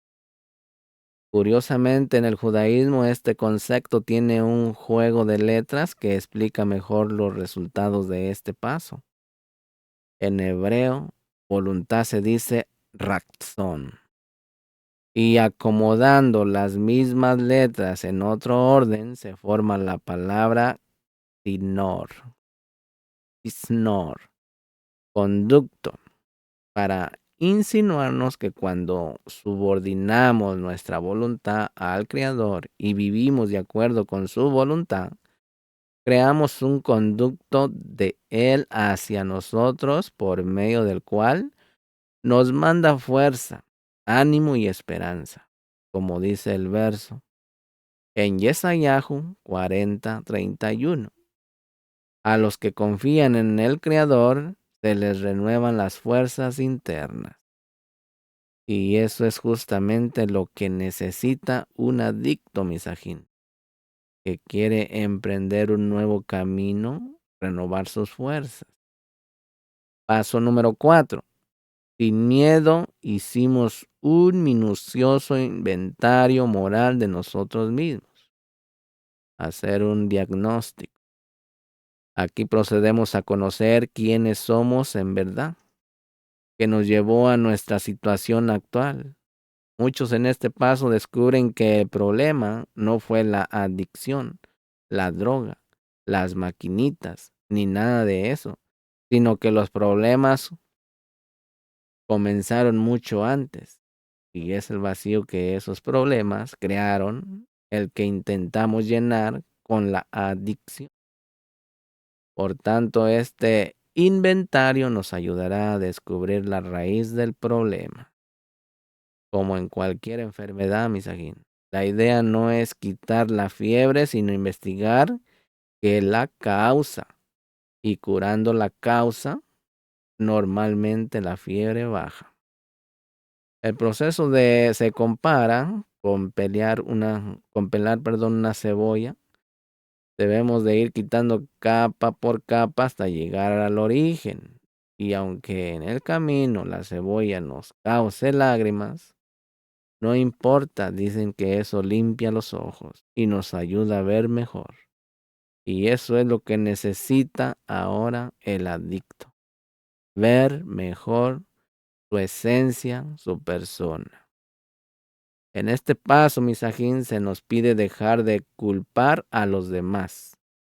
Curiosamente, en el judaísmo este concepto tiene un juego de letras que explica mejor los resultados de este paso. En hebreo, voluntad se dice ratzon. Y acomodando las mismas letras en otro orden, se forma la palabra tinor, isnor, conducto, para insinuarnos que cuando subordinamos nuestra voluntad al Creador y vivimos de acuerdo con su voluntad, creamos un conducto de Él hacia nosotros por medio del cual nos manda fuerza, ánimo y esperanza, como dice el verso. En Yesayahu 40:31. A los que confían en el Creador se les renuevan las fuerzas internas. Y eso es justamente lo que necesita un adicto, misajín, que quiere emprender un nuevo camino, renovar sus fuerzas. Paso número 4. Sin miedo hicimos un minucioso inventario moral de nosotros mismos. Hacer un diagnóstico. Aquí procedemos a conocer quiénes somos en verdad, que nos llevó a nuestra situación actual. Muchos en este paso descubren que el problema no fue la adicción, la droga, las maquinitas, ni nada de eso, sino que los problemas comenzaron mucho antes. Y es el vacío que esos problemas crearon, el que intentamos llenar con la adicción. Por tanto, este inventario nos ayudará a descubrir la raíz del problema. Como en cualquier enfermedad, misajín. La idea no es quitar la fiebre, sino investigar qué la causa. Y curando la causa, normalmente la fiebre baja. El proceso se compara con pelar una cebolla. Debemos de ir quitando capa por capa hasta llegar al origen. Y aunque en el camino la cebolla nos cause lágrimas, no importa, dicen que eso limpia los ojos y nos ayuda a ver mejor. Y eso es lo que necesita ahora el adicto. Ver mejor su esencia, su persona. En este paso, misajín, se nos pide dejar de culpar a los demás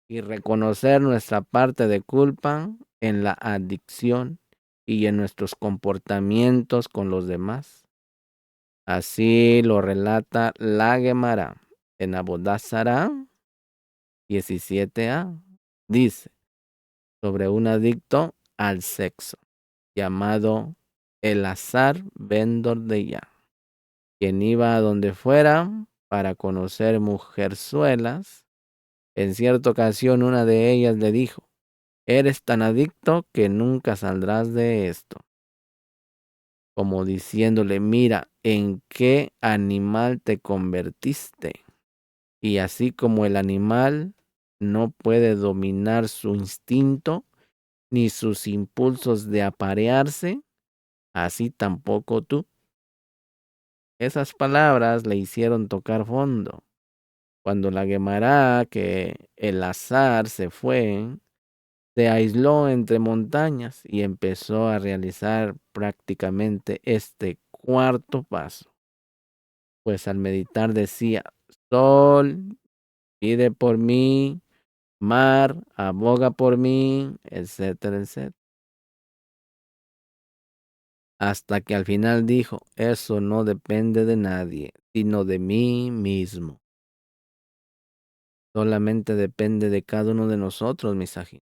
y reconocer nuestra parte de culpa en la adicción y en nuestros comportamientos con los demás. Así lo relata la Gemara en Abodá Zará 17a. Dice sobre un adicto al sexo llamado Elazar ben Dordeyá, quien iba a donde fuera para conocer mujerzuelas. En cierta ocasión una de ellas le dijo: eres tan adicto que nunca saldrás de esto. Como diciéndole: mira en qué animal te convertiste. Y así como el animal no puede dominar su instinto ni sus impulsos de aparearse, así tampoco tú. Esas palabras le hicieron tocar fondo. Cuando la Guemará, que el azar se fue, se aisló entre montañas y empezó a realizar prácticamente este cuarto paso. Pues al meditar decía: Sol, pide por mí, mar, aboga por mí, etcétera, etcétera. Hasta que al final dijo: eso no depende de nadie, sino de mí mismo. Solamente depende de cada uno de nosotros, misaji.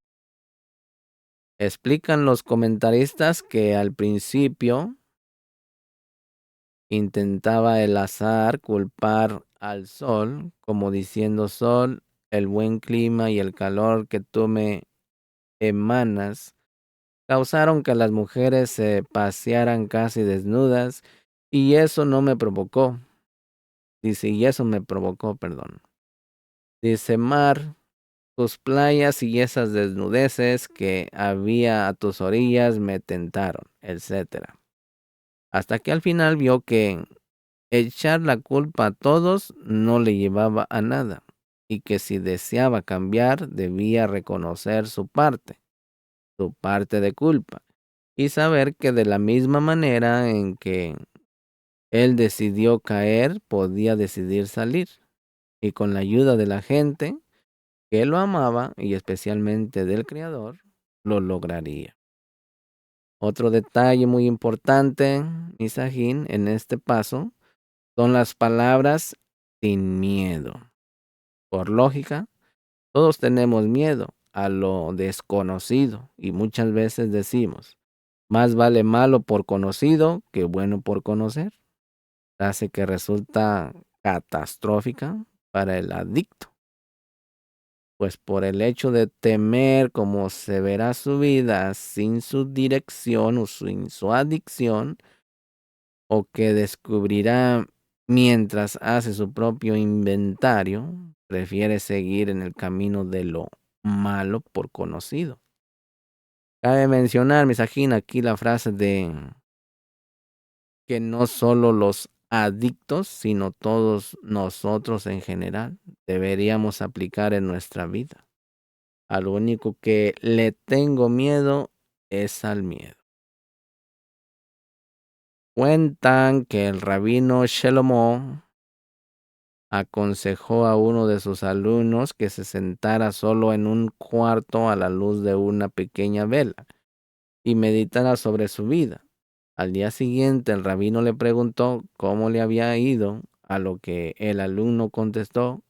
Explican los comentaristas que al principio intentaba el azar culpar al sol, como diciendo: sol, el buen clima y el calor que tú me emanas causaron que las mujeres se pasearan casi desnudas y eso no me provocó. Dice, y eso me provocó, perdón. Dice, mar, tus playas y esas desnudeces que había a tus orillas me tentaron, etcétera. Hasta que al final vio que echar la culpa a todos no le llevaba a nada y que si deseaba cambiar debía reconocer su parte de culpa y saber que de la misma manera en que él decidió caer, podía decidir salir y con la ayuda de la gente que lo amaba y especialmente del Creador, lo lograría. Otro detalle muy importante, Misajín, en este paso son las palabras sin miedo. Por lógica, todos tenemos miedo a lo desconocido y muchas veces decimos: más vale malo por conocido que bueno por conocer. Frase que resulta catastrófica para el adicto, pues por el hecho de temer cómo se verá su vida sin su dirección o sin su adicción, o que descubrirá mientras hace su propio inventario, prefiere seguir en el camino de lo malo por conocido. Cabe mencionar, Misajín, aquí la frase de que no solo los adictos, sino todos nosotros en general, deberíamos aplicar en nuestra vida. Al único que le tengo miedo es al miedo. Cuentan que el rabino Shelomo aconsejó a uno de sus alumnos que se sentara solo en un cuarto a la luz de una pequeña vela y meditara sobre su vida. Al día siguiente el rabino le preguntó cómo le había ido, a lo que el alumno contestó: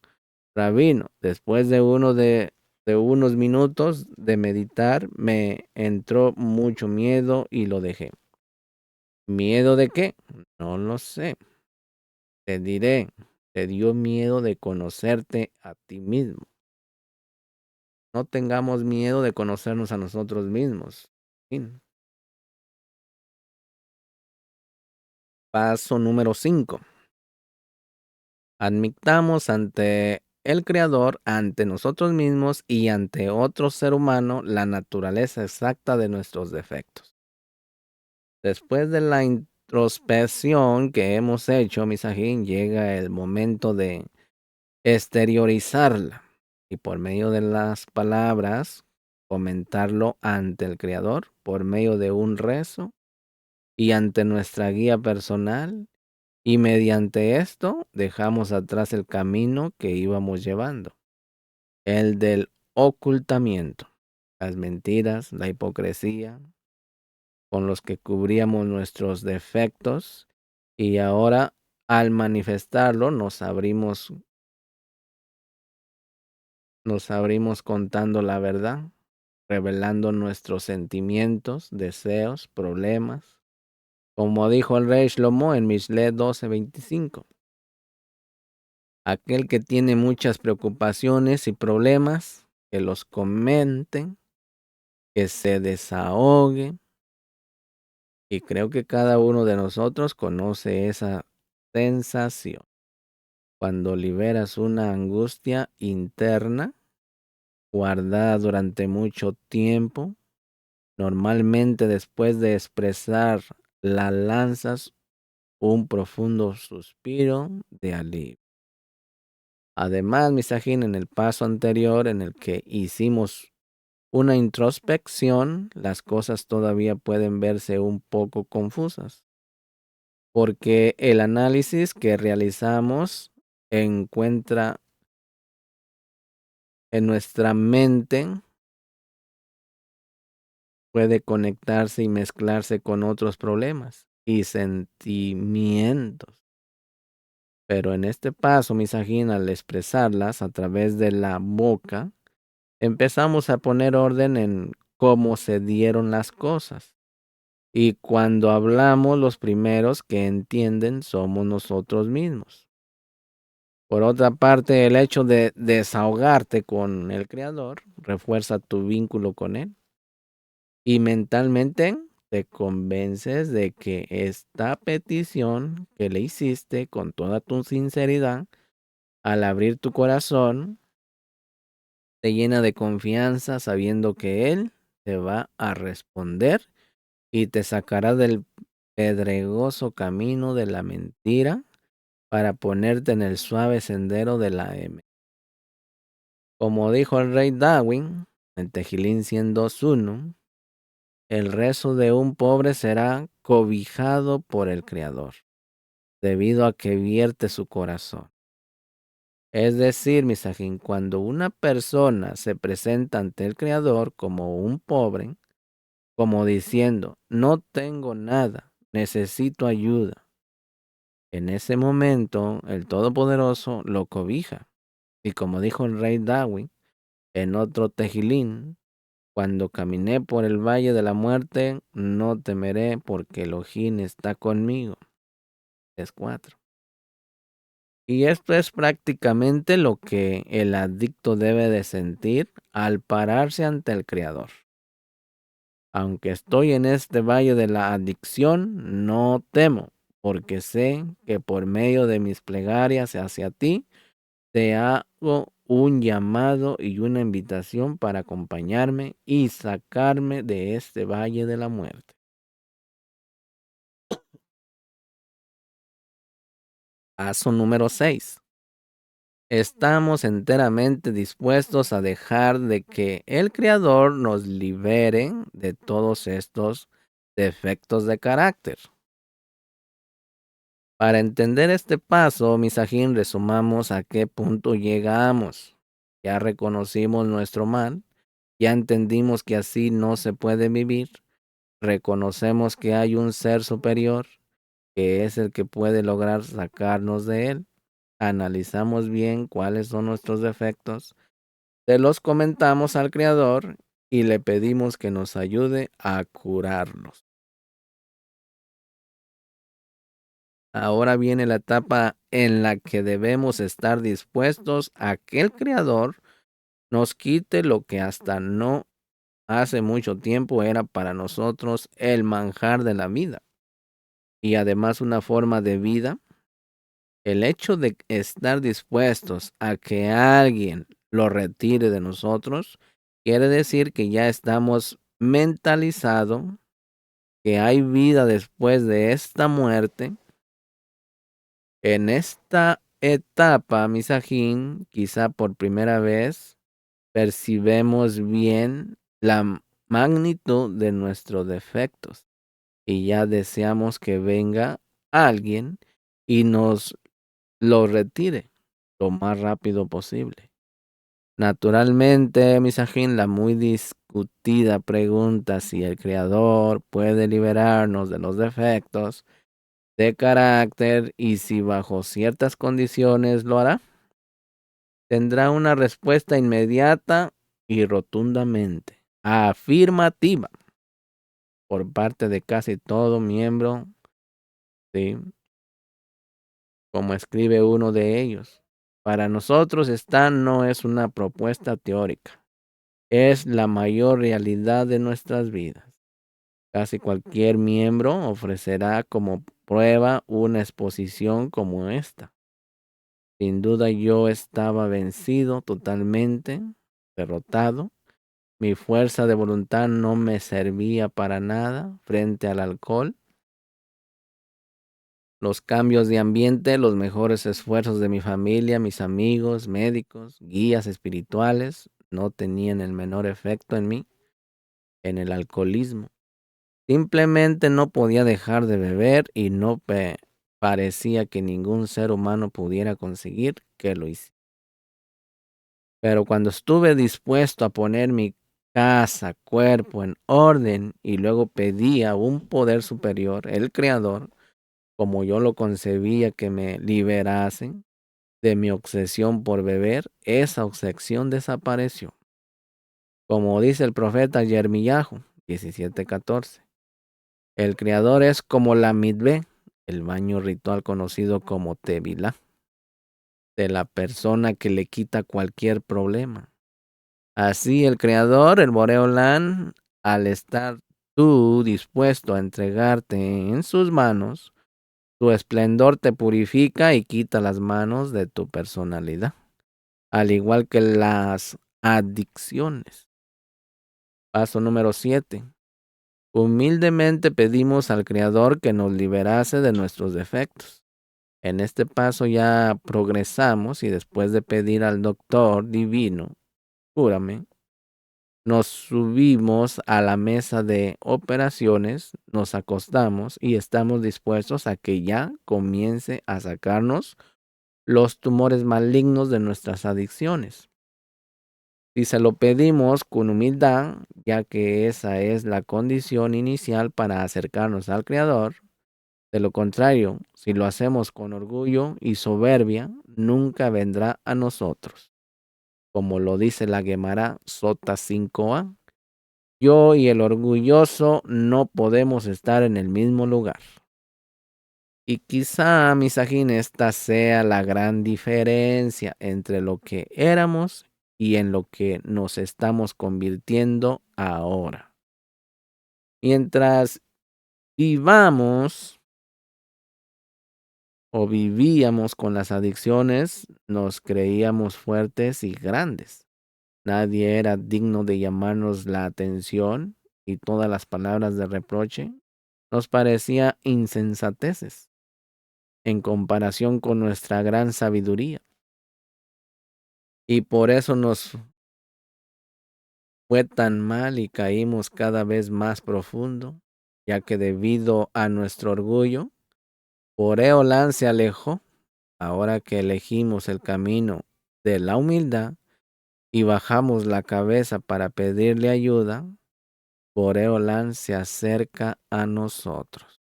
Rabino, después de unos minutos de meditar me entró mucho miedo y lo dejé. ¿Miedo de qué? No lo sé. Te diré, te dio miedo de conocerte a ti mismo. No tengamos miedo de conocernos a nosotros mismos. Fin. Paso número 5. Admitamos ante el Creador, ante nosotros mismos y ante otro ser humano la naturaleza exacta de nuestros defectos. Después de la introspección que hemos hecho, Misajín, llega el momento de exteriorizarla y por medio de las palabras comentarlo ante el Creador, por medio de un rezo y ante nuestra guía personal, y mediante esto dejamos atrás el camino que íbamos llevando, el del ocultamiento, las mentiras, la hipocresía con los que cubríamos nuestros defectos, y ahora al manifestarlo nos abrimos contando la verdad, revelando nuestros sentimientos, deseos, problemas. Como dijo el rey Shlomo en Mishle 12:25, aquel que tiene muchas preocupaciones y problemas, que los comenten, que se desahogue. Y creo que cada uno de nosotros conoce esa sensación. Cuando liberas una angustia interna guardada durante mucho tiempo, normalmente después de expresar la lanzas un profundo suspiro de alivio. Además, Misajín, en el paso anterior en el que hicimos una introspección, las cosas todavía pueden verse un poco confusas, porque el análisis que realizamos encuentra en nuestra mente, puede conectarse y mezclarse con otros problemas y sentimientos. Pero en este paso, Misajín, al expresarlas a través de la boca, empezamos a poner orden en cómo se dieron las cosas. Y cuando hablamos, los primeros que entienden somos nosotros mismos. Por otra parte, el hecho de desahogarte con el Creador refuerza tu vínculo con Él. Y mentalmente te convences de que esta petición que le hiciste con toda tu sinceridad, al abrir tu corazón, te llena de confianza sabiendo que Él te va a responder y te sacará del pedregoso camino de la mentira para ponerte en el suave sendero de la M. Como dijo el rey Darwin en Tejilín 102:1, el rezo de un pobre será cobijado por el Creador, debido a que vierte su corazón. Es decir, Misajín, cuando una persona se presenta ante el Creador como un pobre, como diciendo, no tengo nada, necesito ayuda, en ese momento el Todopoderoso lo cobija. Y como dijo el rey Darwin en otro Tejilín, cuando caminé por el valle de la muerte, no temeré porque Elohim está conmigo. Es 4. Y esto es prácticamente lo que el adicto debe de sentir al pararse ante el Creador. Aunque estoy en este valle de la adicción, no temo, porque sé que por medio de mis plegarias hacia ti, te hago un llamado y una invitación para acompañarme y sacarme de este valle de la muerte. Paso número 6. Estamos enteramente dispuestos a dejar de que el Creador nos libere de todos estos defectos de carácter. Para entender este paso, Misajín, resumamos a qué punto llegamos. Ya reconocimos nuestro mal, ya entendimos que así no se puede vivir, reconocemos que hay un ser superior, que es el que puede lograr sacarnos de él. Analizamos bien cuáles son nuestros defectos, se los comentamos al Creador y le pedimos que nos ayude a curarlos. Ahora viene la etapa en la que debemos estar dispuestos a que el Creador nos quite lo que hasta no hace mucho tiempo era para nosotros el manjar de la vida y además una forma de vida. El hecho de estar dispuestos a que alguien lo retire de nosotros quiere decir que ya estamos mentalizados que hay vida después de esta muerte. En esta etapa, Misajín, quizá por primera vez percibemos bien la magnitud de nuestros defectos y ya deseamos que venga alguien y nos lo retire lo más rápido posible. Naturalmente, Misajín, la muy discutida pregunta si el Creador puede liberarnos de los defectos de carácter y si bajo ciertas condiciones lo hará, tendrá una respuesta inmediata y rotundamente afirmativa por parte de casi todo miembro, ¿sí? Como escribe uno de ellos. Para nosotros esta no es una propuesta teórica, es la mayor realidad de nuestras vidas. Casi cualquier miembro ofrecerá como prueba una exposición como esta. Sin duda yo estaba vencido totalmente, derrotado. Mi fuerza de voluntad no me servía para nada frente al alcohol. Los cambios de ambiente, los mejores esfuerzos de mi familia, mis amigos, médicos, guías espirituales, no tenían el menor efecto en mí, en el alcoholismo. Simplemente no podía dejar de beber y no parecía que ningún ser humano pudiera conseguir que lo hiciera. Pero cuando estuve dispuesto a poner mi casa, cuerpo en orden y luego pedí a un poder superior, el Creador, como yo lo concebía, que me liberasen de mi obsesión por beber, esa obsesión desapareció. Como dice el profeta Yermiyahu 17:14, el Creador es como la midvé, el baño ritual conocido como tevilá, de la persona que le quita cualquier problema. Así el Creador, el Boreolán, al estar tú dispuesto a entregarte en sus manos, su esplendor te purifica y quita las manos de tu personalidad, al igual que las adicciones. Paso número 7. Humildemente pedimos al Creador que nos liberase de nuestros defectos. En este paso ya progresamos y después de pedir al doctor divino, cúrame, nos subimos a la mesa de operaciones, nos acostamos y estamos dispuestos a que ya comience a sacarnos los tumores malignos de nuestras adicciones. Si se lo pedimos con humildad, ya que esa es la condición inicial para acercarnos al Creador, de lo contrario, si lo hacemos con orgullo y soberbia, nunca vendrá a nosotros. Como lo dice la Gemara Sota 5a, yo y el orgulloso no podemos estar en el mismo lugar. Y quizá, Misajín, esta sea la gran diferencia entre lo que éramos y en lo que nos estamos convirtiendo ahora. Mientras vivamos o vivíamos con las adicciones, nos creíamos fuertes y grandes. Nadie era digno de llamarnos la atención y todas las palabras de reproche nos parecía insensateces en comparación con nuestra gran sabiduría. Y por eso nos fue tan mal y caímos cada vez más profundo, ya que debido a nuestro orgullo, Boreolán se alejó. Ahora que elegimos el camino de la humildad y bajamos la cabeza para pedirle ayuda, Boreolán se acerca a nosotros.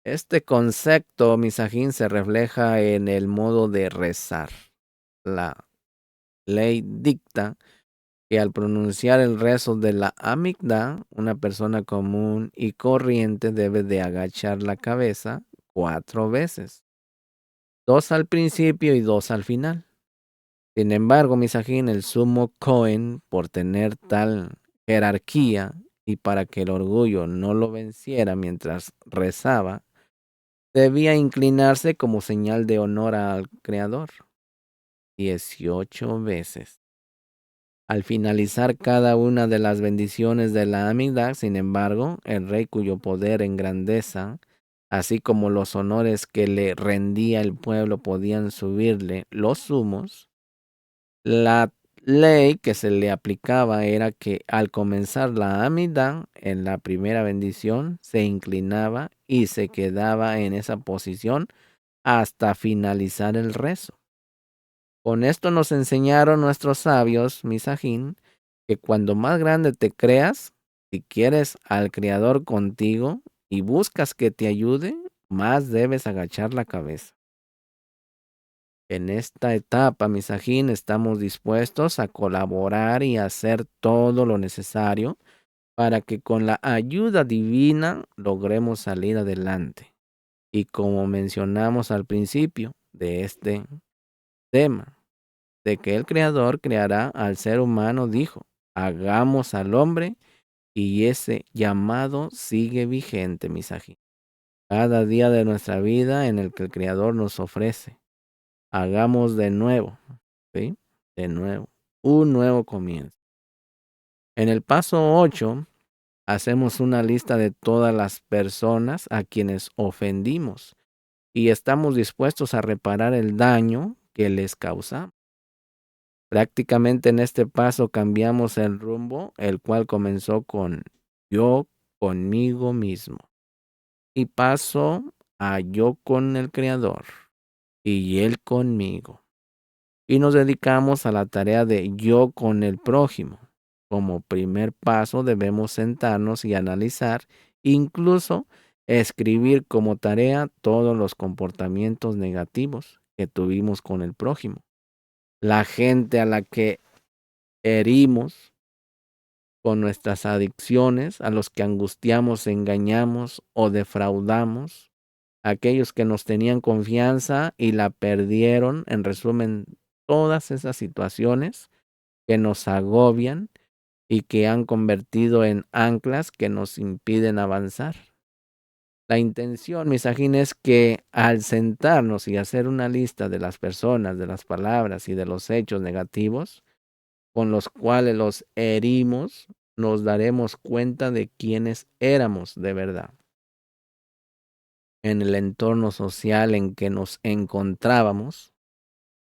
Este concepto, Misajín, se refleja en el modo de rezar. La ley dicta que al pronunciar el rezo de la Amigdá, una persona común y corriente debe de agachar la cabeza 4 veces, 2 al principio y 2 al final. Sin embargo, Misajín, el sumo Cohen, por tener tal jerarquía y para que el orgullo no lo venciera mientras rezaba, debía inclinarse como señal de honor al Creador 18 veces. Al finalizar cada una de las bendiciones de la Amida, sin embargo, el rey cuyo poder en grandeza, así como los honores que le rendía el pueblo podían subirle los sumos, la ley que se le aplicaba era que al comenzar la Amida, en la primera bendición, se inclinaba y se quedaba en esa posición hasta finalizar el rezo. Con esto nos enseñaron nuestros sabios, Misajín, que cuando más grande te creas, si quieres al Creador contigo y buscas que te ayude, más debes agachar la cabeza. En esta etapa, Misajín, estamos dispuestos a colaborar y hacer todo lo necesario para que con la ayuda divina logremos salir adelante. Y como mencionamos al principio de este tema, de que el Creador creará al ser humano, dijo, hagamos al hombre, y ese llamado sigue vigente, Misají. Cada día de nuestra vida en el que el Creador nos ofrece, hagamos de nuevo, ¿sí? De nuevo, un nuevo comienzo. En el paso 8, hacemos una lista de todas las personas a quienes ofendimos y estamos dispuestos a reparar el daño que les causamos. Prácticamente en este paso cambiamos el rumbo, el cual comenzó con yo conmigo mismo. Y paso a yo con el Creador y Él conmigo. Y nos dedicamos a la tarea de yo con el prójimo. Como primer paso debemos sentarnos y analizar, incluso escribir como tarea todos los comportamientos negativos que tuvimos con el prójimo. La gente a la que herimos con nuestras adicciones, a los que angustiamos, engañamos o defraudamos, aquellos que nos tenían confianza y la perdieron, en resumen, todas esas situaciones que nos agobian y que han convertido en anclas que nos impiden avanzar. La intención, Misajín, es que al sentarnos y hacer una lista de las personas, de las palabras y de los hechos negativos, con los cuales los herimos, nos daremos cuenta de quiénes éramos de verdad. En el entorno social en que nos encontrábamos,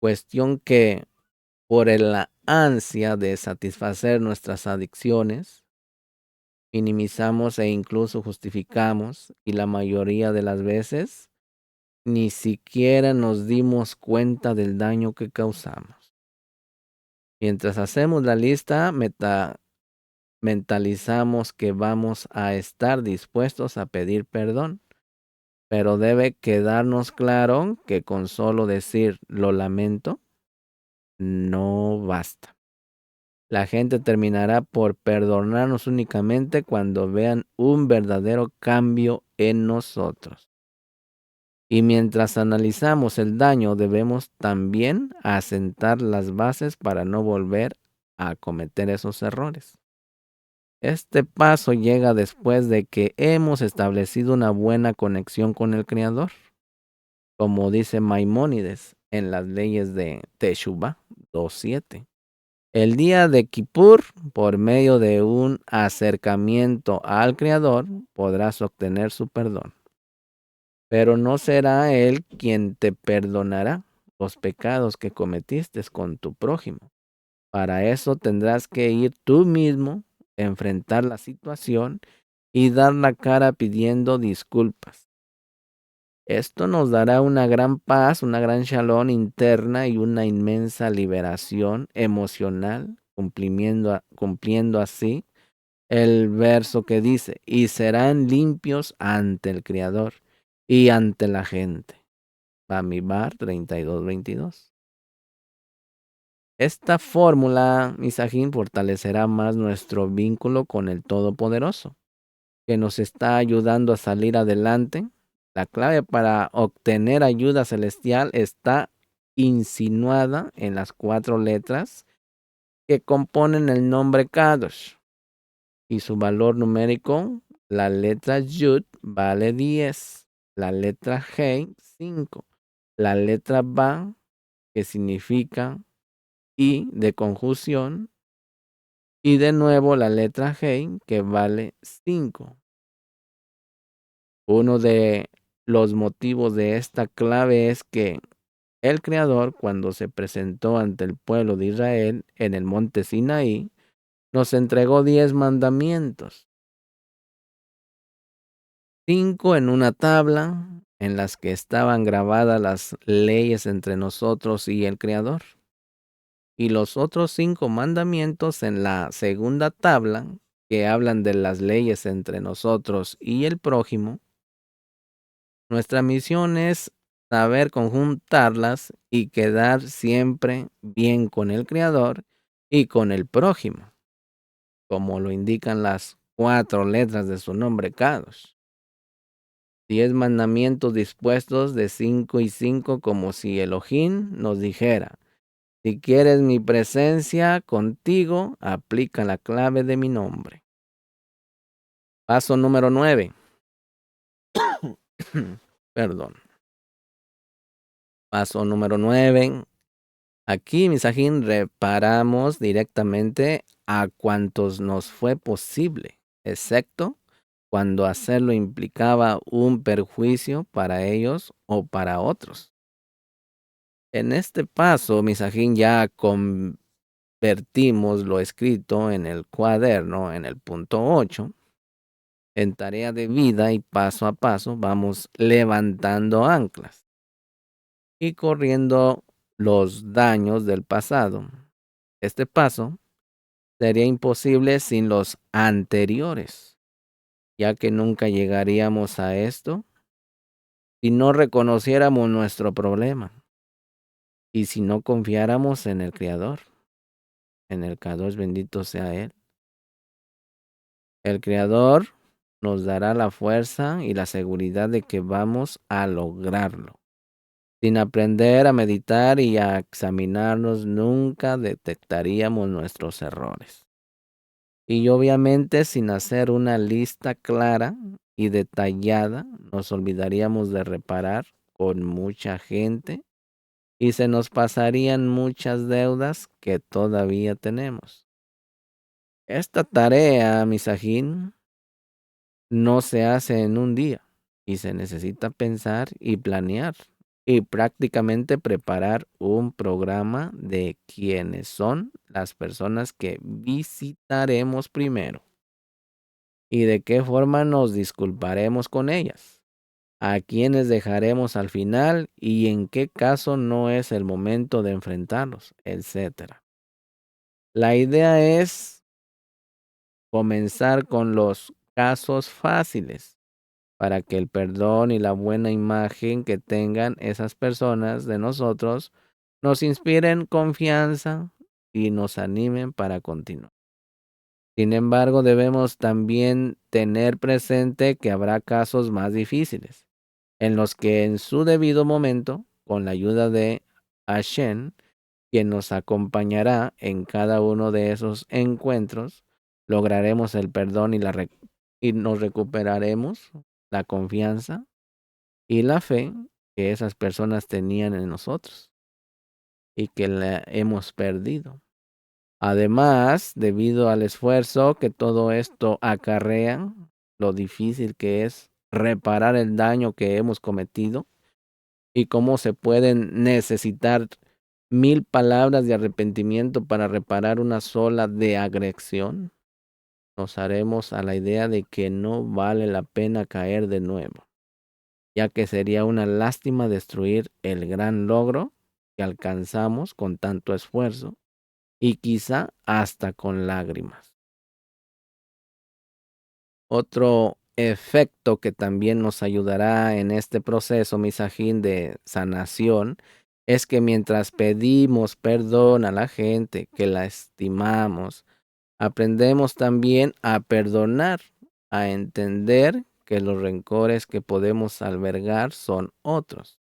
cuestión que por la ansia de satisfacer nuestras adicciones, minimizamos e incluso justificamos y la mayoría de las veces ni siquiera nos dimos cuenta del daño que causamos. Mientras hacemos la lista, mentalizamos que vamos a estar dispuestos a pedir perdón, pero debe quedarnos claro que con solo decir lo lamento no basta. La gente terminará por perdonarnos únicamente cuando vean un verdadero cambio en nosotros. Y mientras analizamos el daño, debemos también asentar las bases para no volver a cometer esos errores. Este paso llega después de que hemos establecido una buena conexión con el Creador, como dice Maimónides en las leyes de Teshuvah 2.7. El día de Kippur, por medio de un acercamiento al Creador, podrás obtener su perdón. Pero no será Él quien te perdonará los pecados que cometiste con tu prójimo. Para eso tendrás que ir tú mismo, enfrentar la situación y dar la cara pidiendo disculpas. Esto nos dará una gran paz, una gran shalom interna y una inmensa liberación emocional, cumpliendo así el verso que dice, y serán limpios ante el Creador y ante la gente. Bamidbar 32:22. Esta fórmula, Misajín, fortalecerá más nuestro vínculo con el Todopoderoso, que nos está ayudando a salir adelante. La clave para obtener ayuda celestial está insinuada en las 4 letras que componen el nombre Kadosh. Y su valor numérico, la letra Yud vale 10, la letra Hei 5, la letra Ba, que significa y de conjunción, y de nuevo la letra Hei, que vale 5. Uno de los motivos de esta clave es que el Creador, cuando se presentó ante el pueblo de Israel en el monte Sinaí, nos entregó 10 mandamientos, 5 en una tabla en las que estaban grabadas las leyes entre nosotros y el Creador, y los otros 5 mandamientos en la segunda tabla que hablan de las leyes entre nosotros y el prójimo. Nuestra misión es saber conjuntarlas y quedar siempre bien con el Creador y con el prójimo, como lo indican las 4 letras de su nombre Kadosh. 10 mandamientos dispuestos de 5 y 5, como si Elohim nos dijera, si quieres mi presencia contigo, aplica la clave de mi nombre. Paso número 9. Perdón. Paso número 9. Aquí, Misajín, reparamos directamente a cuantos nos fue posible, excepto cuando hacerlo implicaba un perjuicio para ellos o para otros. En este paso, Misajín, ya convertimos lo escrito en el cuaderno, en el punto 8, en tarea de vida, y paso a paso vamos levantando anclas y corriendo los daños del pasado. Este paso sería imposible sin los anteriores, ya que nunca llegaríamos a esto si no reconociéramos nuestro problema y si no confiáramos en el Creador, en el Kadosh, bendito sea Él. El Creador nos dará la fuerza y la seguridad de que vamos a lograrlo. Sin aprender a meditar y a examinarnos, nunca detectaríamos nuestros errores. Y obviamente, sin hacer una lista clara y detallada, nos olvidaríamos de reparar con mucha gente y se nos pasarían muchas deudas que todavía tenemos. Esta tarea, Misajín, no se hace en un día y se necesita pensar y planear y prácticamente preparar un programa de quiénes son las personas que visitaremos primero y de qué forma nos disculparemos con ellas, a quienes dejaremos al final y en qué caso no es el momento de enfrentarlos, etc. La idea es comenzar con los casos fáciles para que el perdón y la buena imagen que tengan esas personas de nosotros nos inspiren confianza y nos animen para continuar. Sin embargo, debemos también tener presente que habrá casos más difíciles en los que en su debido momento, con la ayuda de Hashem, quien nos acompañará en cada uno de esos encuentros, lograremos el perdón y nos recuperaremos la confianza y la fe que esas personas tenían en nosotros y que la hemos perdido. Además, debido al esfuerzo que todo esto acarrea, lo difícil que es reparar el daño que hemos cometido y cómo se pueden necesitar 1000 palabras de arrepentimiento para reparar una sola de agresión, nos haremos a la idea de que no vale la pena caer de nuevo, ya que sería una lástima destruir el gran logro que alcanzamos con tanto esfuerzo y quizá hasta con lágrimas. Otro efecto que también nos ayudará en este proceso, misajín, de sanación, es que mientras pedimos perdón a la gente que la estimamos, aprendemos también a perdonar, a entender que los rencores que podemos albergar son otros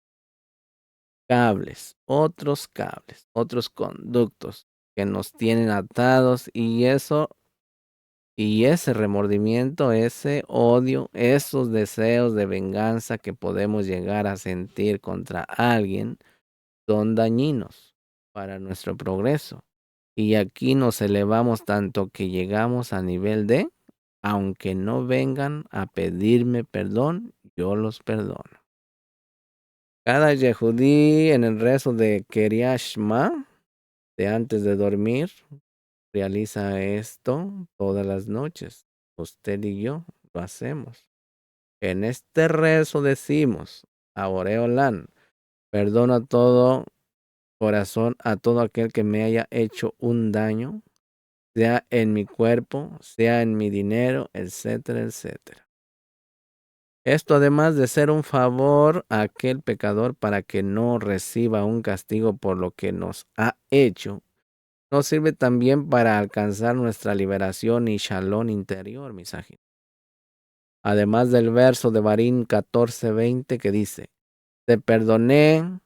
conductos que nos tienen atados y ese remordimiento, ese odio, esos deseos de venganza que podemos llegar a sentir contra alguien son dañinos para nuestro progreso. Y aquí nos elevamos tanto que llegamos a nivel de, aunque no vengan a pedirme perdón, yo los perdono. Cada Yehudí en el rezo de Kriat Shema, de antes de dormir, realiza esto todas las noches. Usted y yo lo hacemos. En este rezo decimos a Boreolán, perdono a todo corazón, a todo aquel que me haya hecho un daño, sea en mi cuerpo, sea en mi dinero, etcétera, etcétera. Esto, además de ser un favor a aquel pecador para que no reciba un castigo por lo que nos ha hecho, nos sirve también para alcanzar nuestra liberación y shalom interior, misaje. Además del verso de Barín 14:20 que dice, te perdoné,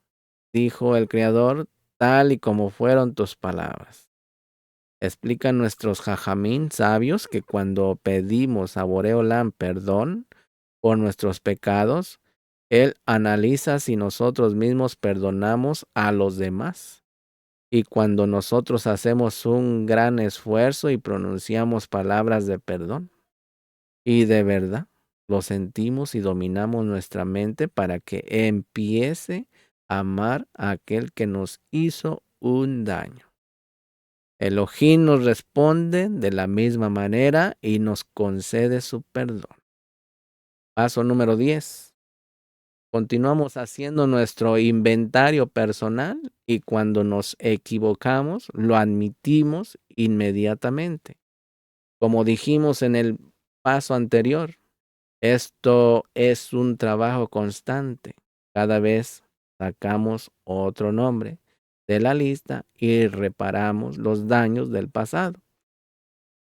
dijo el Creador, tal y como fueron tus palabras. Explican nuestros jajamín sabios que cuando pedimos a Boreolam perdón por nuestros pecados, Él analiza si nosotros mismos perdonamos a los demás. Y cuando nosotros hacemos un gran esfuerzo y pronunciamos palabras de perdón, y de verdad lo sentimos y dominamos nuestra mente para que empiece a amar a aquel que nos hizo un daño. Elohim nos responde de la misma manera y nos concede su perdón. Paso número 10. Continuamos haciendo nuestro inventario personal y cuando nos equivocamos lo admitimos inmediatamente. Como dijimos en el paso anterior, esto es un trabajo constante. Cada vez sacamos otro nombre de la lista y reparamos los daños del pasado.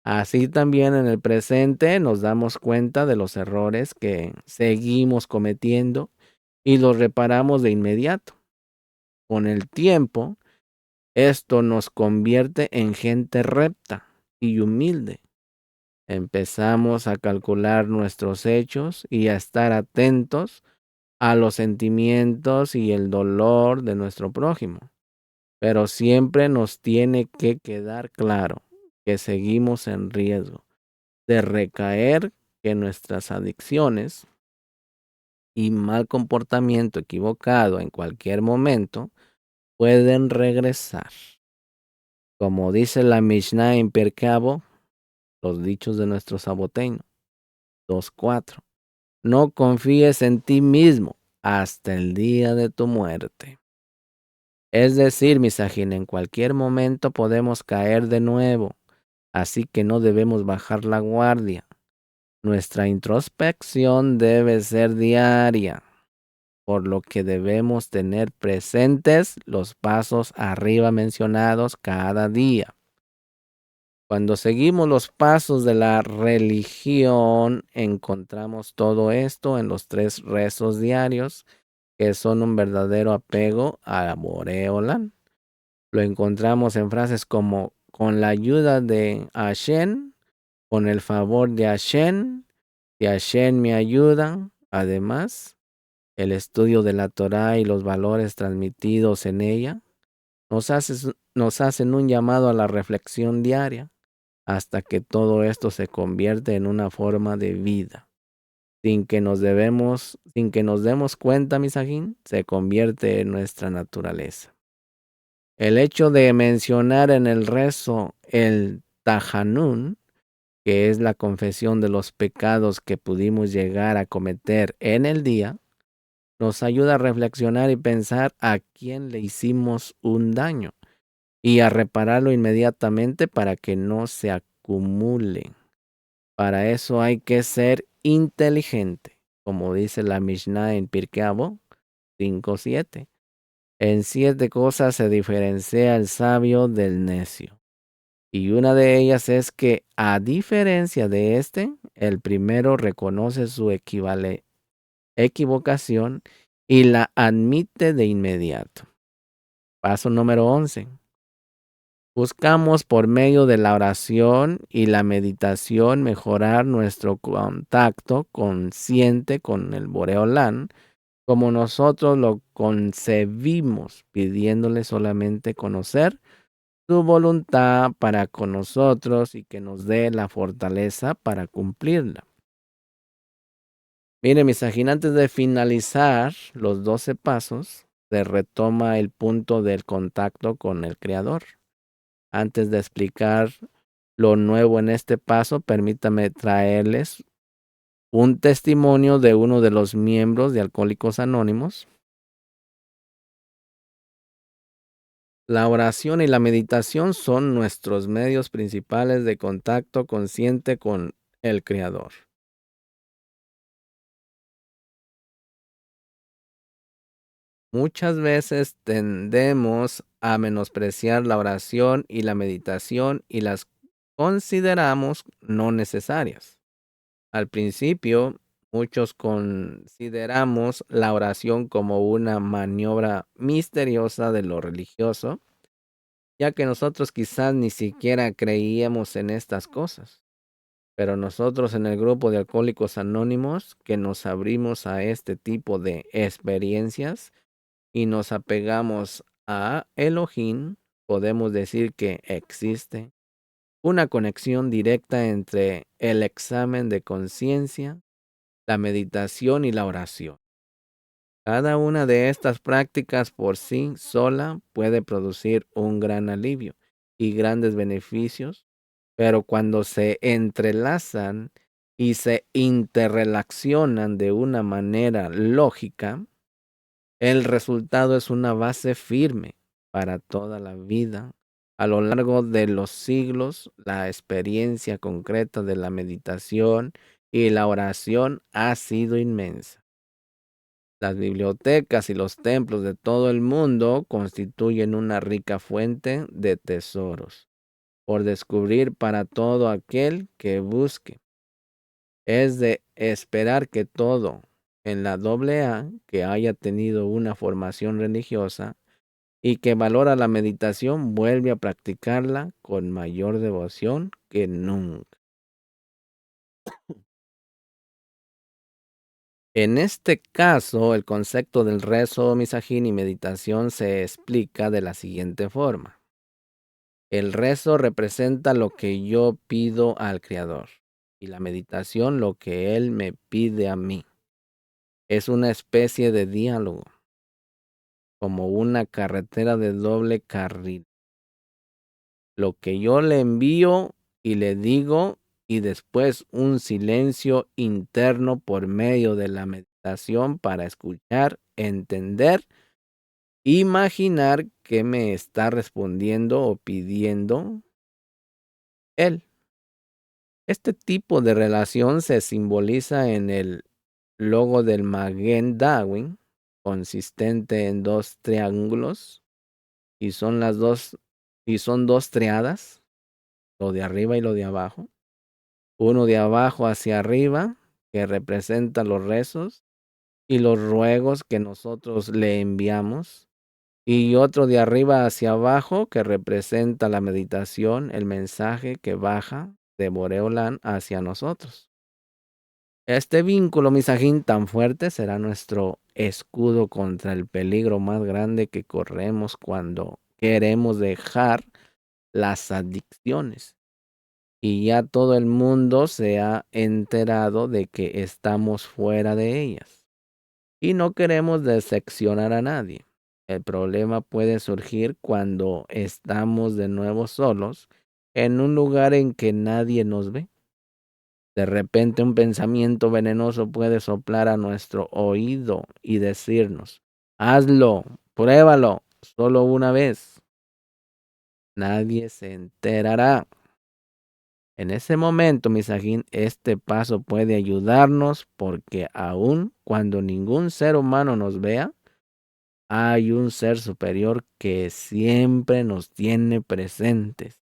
Así también en el presente nos damos cuenta de los errores que seguimos cometiendo y los reparamos de inmediato. Con el tiempo, esto nos convierte en gente recta y humilde. Empezamos a calcular nuestros hechos y a estar atentos a los sentimientos y el dolor de nuestro prójimo. Pero siempre nos tiene que quedar claro que seguimos en riesgo de recaer, que nuestras adicciones y mal comportamiento equivocado en cualquier momento pueden regresar. Como dice la Mishnah en Pirkei Avot, los dichos de nuestro saboteño, 2:4. No confíes en ti mismo hasta el día de tu muerte. Es decir, misajín, en cualquier momento podemos caer de nuevo, así que no debemos bajar la guardia. Nuestra introspección debe ser diaria, por lo que debemos tener presentes los pasos arriba mencionados cada día. Cuando seguimos los pasos de la religión, encontramos todo esto en los 3 rezos diarios, que son un verdadero apego a Boreolam. Lo encontramos en frases como con la ayuda de Hashem, con el favor de Hashem, si Hashem me ayuda. Además, el estudio de la Torá y los valores transmitidos en ella nos hacen un llamado a la reflexión diaria hasta que todo esto se convierte en una forma de vida. Sin que nos demos cuenta, Misajín, se convierte en nuestra naturaleza. El hecho de mencionar en el rezo el Tajanún, que es la confesión de los pecados que pudimos llegar a cometer en el día, nos ayuda a reflexionar y pensar a quién le hicimos un daño y a repararlo inmediatamente para que no se acumule. Para eso hay que ser inteligente, como dice la Mishnah en Pirkei Avot 5:7. En 7 cosas se diferencia el sabio del necio. Y una de ellas es que, a diferencia de el primero reconoce su equivocación y la admite de inmediato. Paso número 11. Buscamos por medio de la oración y la meditación mejorar nuestro contacto consciente con el Boreolán, como nosotros lo concebimos, pidiéndole solamente conocer su voluntad para con nosotros y que nos dé la fortaleza para cumplirla. Mire, mis antes de finalizar los 12 pasos, se retoma el punto del contacto con el Creador. Antes de explicar lo nuevo en este paso, permítame traerles un testimonio de uno de los miembros de Alcohólicos Anónimos. La oración y la meditación son nuestros medios principales de contacto consciente con el Creador. Muchas veces tendemos a menospreciar la oración y la meditación y las consideramos no necesarias. Al principio, muchos consideramos la oración como una maniobra misteriosa de lo religioso, ya que nosotros quizás ni siquiera creíamos en estas cosas. Pero nosotros en el grupo de Alcohólicos Anónimos, que nos abrimos a este tipo de experiencias y nos apegamos a Elohim, podemos decir que existe una conexión directa entre el examen de conciencia, la meditación y la oración. Cada una de estas prácticas por sí sola puede producir un gran alivio y grandes beneficios, pero cuando se entrelazan y se interrelacionan de una manera lógica, el resultado es una base firme para toda la vida. A lo largo de los siglos, la experiencia concreta de la meditación y la oración ha sido inmensa. Las bibliotecas y los templos de todo el mundo constituyen una rica fuente de tesoros por descubrir para todo aquel que busque. Es de esperar que todo en la AA que haya tenido una formación religiosa y que valora la meditación vuelve a practicarla con mayor devoción que nunca. En este caso, el concepto del rezo, misajín y meditación se explica de la siguiente forma. El rezo representa lo que yo pido al Creador y la meditación lo que Él me pide a mí. Es una especie de diálogo, como una carretera de doble carril. Lo que yo le envío y le digo y después un silencio interno por medio de la meditación para escuchar, entender, imaginar qué me está respondiendo o pidiendo Él. Este tipo de relación se simboliza en el logo del Magen David, consistente en 2 triángulos y son dos triadas. lo de arriba y lo de abajo. Uno de abajo hacia arriba, que representa los rezos y los ruegos que nosotros le enviamos. Y otro de arriba hacia abajo, que representa la meditación, el mensaje que baja de Boreolán hacia nosotros. Este vínculo, misajín, tan fuerte será nuestro escudo contra el peligro más grande que corremos cuando queremos dejar las adicciones. Y ya todo el mundo se ha enterado de que estamos fuera de ellas. Y no queremos decepcionar a nadie. El problema puede surgir cuando estamos de nuevo solos en un lugar en que nadie nos ve. De repente un pensamiento venenoso puede soplar a nuestro oído y decirnos, hazlo, pruébalo, solo una vez. Nadie se enterará. En ese momento, misajín, este paso puede ayudarnos porque aun cuando ningún ser humano nos vea, hay un ser superior que siempre nos tiene presentes.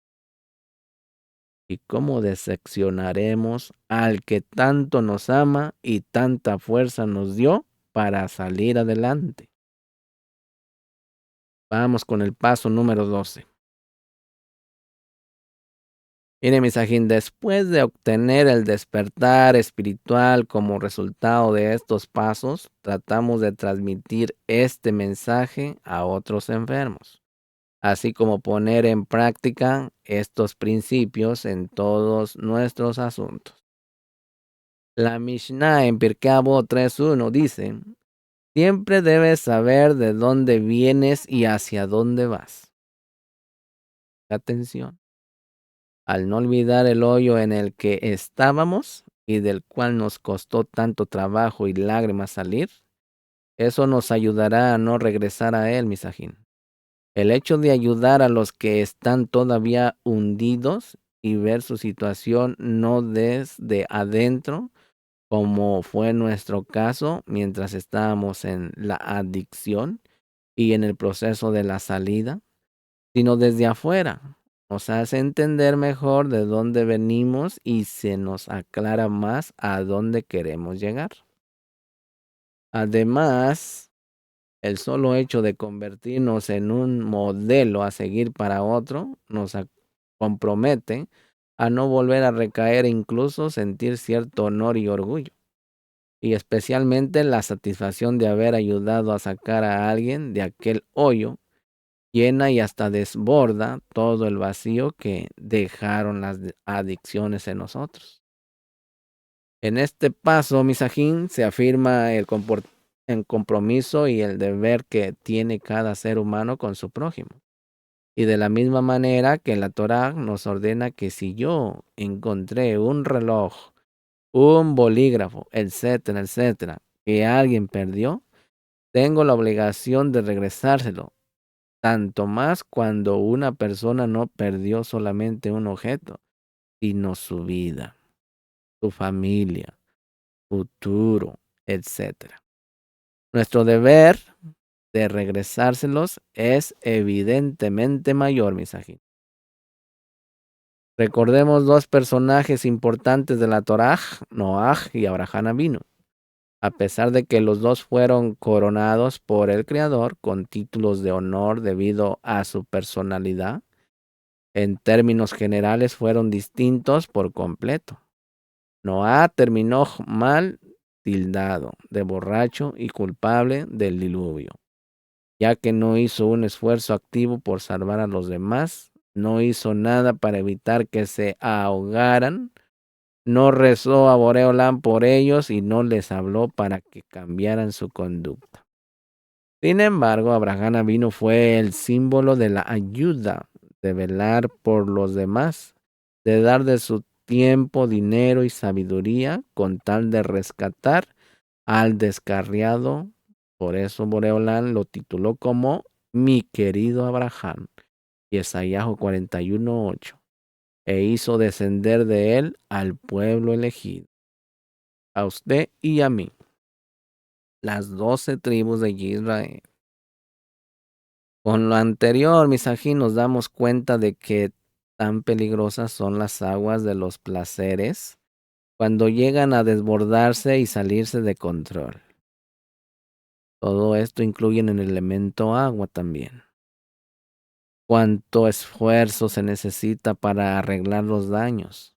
¿Y cómo decepcionaremos al que tanto nos ama y tanta fuerza nos dio para salir adelante? Vamos con el paso número 12. Mire, misajín, después de obtener el despertar espiritual como resultado de estos pasos, tratamos de transmitir este mensaje a otros enfermos, así como poner en práctica estos principios en todos nuestros asuntos. La Mishnah en Pirkei Avot 3.1 dice, siempre debes saber de dónde vienes y hacia dónde vas. Atención. Al no olvidar el hoyo en el que estábamos y del cual nos costó tanto trabajo y lágrimas salir, eso nos ayudará a no regresar a él, misajín. El hecho de ayudar a los que están todavía hundidos y ver su situación no desde adentro, como fue nuestro caso mientras estábamos en la adicción y en el proceso de la salida, sino desde afuera. Nos hace entender mejor de dónde venimos y se nos aclara más a dónde queremos llegar. Además, el solo hecho de convertirnos en un modelo a seguir para otro nos compromete a no volver a recaer e incluso sentir cierto honor y orgullo. Y especialmente la satisfacción de haber ayudado a sacar a alguien de aquel hoyo, llena y hasta desborda todo el vacío que dejaron las adicciones en nosotros. En este paso, misajín, se afirma el compromiso y el deber que tiene cada ser humano con su prójimo. Y de la misma manera que la Torá nos ordena que si yo encontré un reloj, un bolígrafo, etcétera, etcétera, que alguien perdió, tengo la obligación de regresárselo. Tanto más cuando una persona no perdió solamente un objeto, sino su vida, su familia, futuro, etcétera. Nuestro deber de regresárselos es evidentemente mayor, misajín. Recordemos dos personajes importantes de la Torá, Noaj y Abraham Avinu. A pesar de que los dos fueron coronados por el Creador con títulos de honor debido a su personalidad, en términos generales fueron distintos por completo. Noah terminó mal tildado de borracho y culpable del diluvio, ya que no hizo un esfuerzo activo por salvar a los demás, no hizo nada para evitar que se ahogaran, no rezó a Boreolán por ellos y no les habló para que cambiaran su conducta. Sin embargo, Abraham Avinu fue el símbolo de la ayuda, de velar por los demás, de dar de su tiempo, dinero y sabiduría con tal de rescatar al descarriado. Por eso Boreolán lo tituló como mi querido Abraham, Yesayahu 41:8, e hizo descender de él al pueblo elegido, a usted y a mí, las 12 tribus de Israel. Con lo anterior, Misají, nos damos cuenta de que tan peligrosas son las aguas de los placeres cuando llegan a desbordarse y salirse de control. Todo esto incluye en el elemento agua también. Cuánto esfuerzo se necesita para arreglar los daños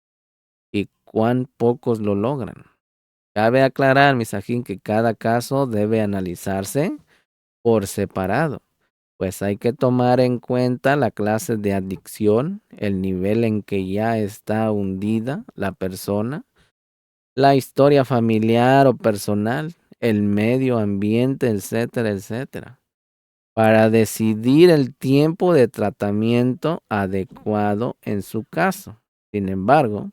y cuán pocos lo logran. Cabe aclarar, Misajín, que cada caso debe analizarse por separado, pues hay que tomar en cuenta la clase de adicción, el nivel en que ya está hundida la persona, la historia familiar o personal, el medio ambiente, etcétera, etcétera, para decidir el tiempo de tratamiento adecuado en su caso. Sin embargo,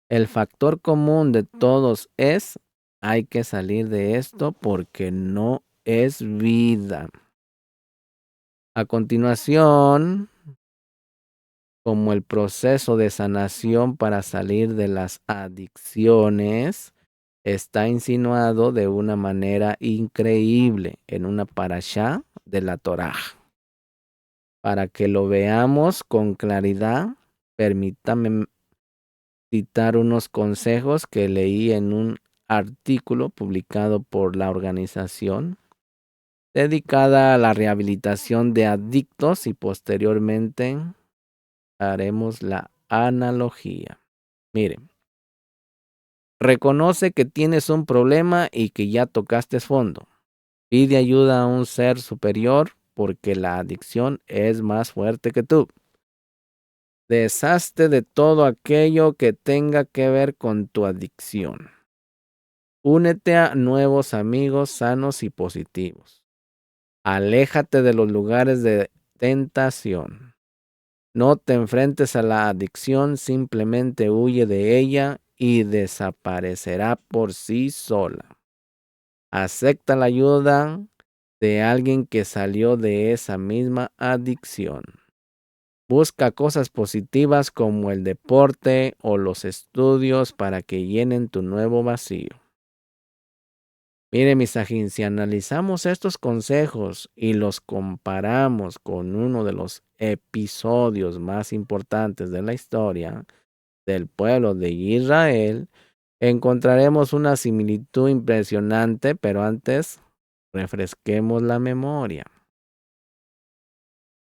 el factor común de todos es: hay que salir de esto porque no es vida. A continuación, como el proceso de sanación para salir de las adicciones está insinuado de una manera increíble en una parashá de la Torá. Para que lo veamos con claridad, permítame citar unos consejos que leí en un artículo publicado por la organización dedicada a la rehabilitación de adictos y posteriormente haremos la analogía. Miren, reconoce que tienes un problema y que ya tocaste fondo. Pide ayuda a un ser superior porque la adicción es más fuerte que tú. Deshazte de todo aquello que tenga que ver con tu adicción. Únete a nuevos amigos sanos y positivos. Aléjate de los lugares de tentación. No te enfrentes a la adicción, simplemente huye de ella y desaparecerá por sí sola. Acepta la ayuda de alguien que salió de esa misma adicción. Busca cosas positivas como el deporte o los estudios para que llenen tu nuevo vacío. Mire, Misajín, si analizamos estos consejos y los comparamos con uno de los episodios más importantes de la historia del pueblo de Israel, encontraremos una similitud impresionante, pero antes refresquemos la memoria.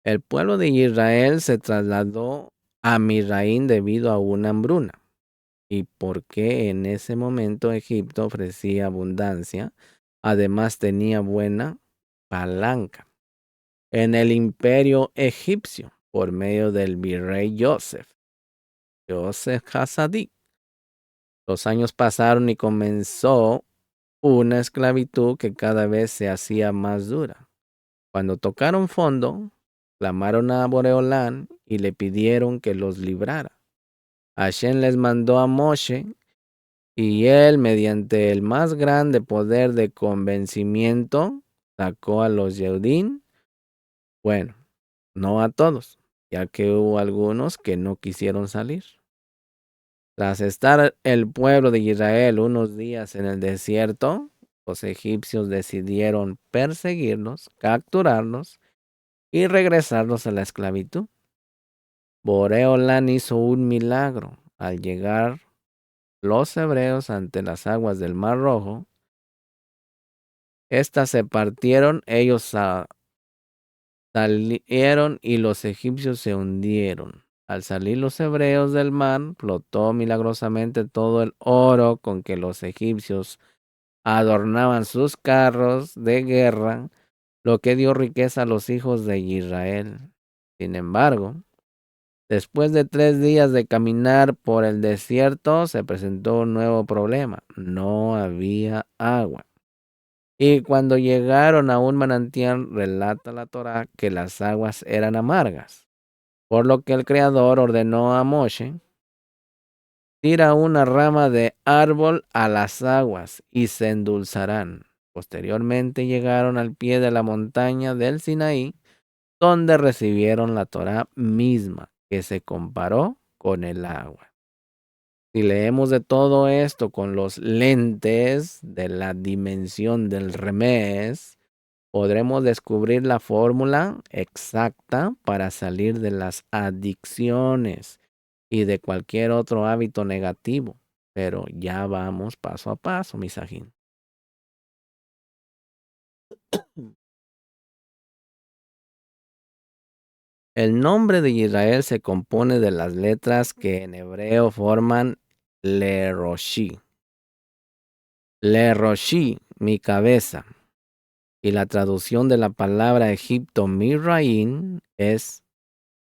El pueblo de Israel se trasladó a Misraín debido a una hambruna. ¿Y porque en ese momento Egipto ofrecía abundancia? Además tenía buena palanca en el imperio egipcio por medio del virrey Joseph Hasadik. Los años pasaron y comenzó una esclavitud que cada vez se hacía más dura. Cuando tocaron fondo, clamaron a Boreolán y le pidieron que los librara. Hashem les mandó a Moshe y él, mediante el más grande poder de convencimiento, sacó a los Yehudim. Bueno, no a todos, ya que hubo algunos que no quisieron salir. Tras estar el pueblo de Israel unos días en el desierto, los egipcios decidieron perseguirlos, capturarlos y regresarlos a la esclavitud. Boreolán hizo un milagro. Al llegar los hebreos ante las aguas del Mar Rojo, estas se partieron, ellos salieron y los egipcios se hundieron. Al salir los hebreos del mar, flotó milagrosamente todo el oro con que los egipcios adornaban sus carros de guerra, lo que dio riqueza a los hijos de Israel. Sin embargo, después de 3 días de caminar por el desierto, se presentó un nuevo problema. No había agua. Y cuando llegaron a un manantial, relata la Torá que las aguas eran amargas. Por lo que el Creador ordenó a Moshe: tira una rama de árbol a las aguas y se endulzarán. Posteriormente llegaron al pie de la montaña del Sinaí, donde recibieron la Torá misma, que se comparó con el agua. Si leemos de todo esto con los lentes de la dimensión del remés, podremos descubrir la fórmula exacta para salir de las adicciones y de cualquier otro hábito negativo. Pero ya vamos paso a paso, Misajín. El nombre de Israel se compone de las letras que en hebreo forman Le Roshi. Le Roshi, mi cabeza. Y la traducción de la palabra Egipto Mizraim es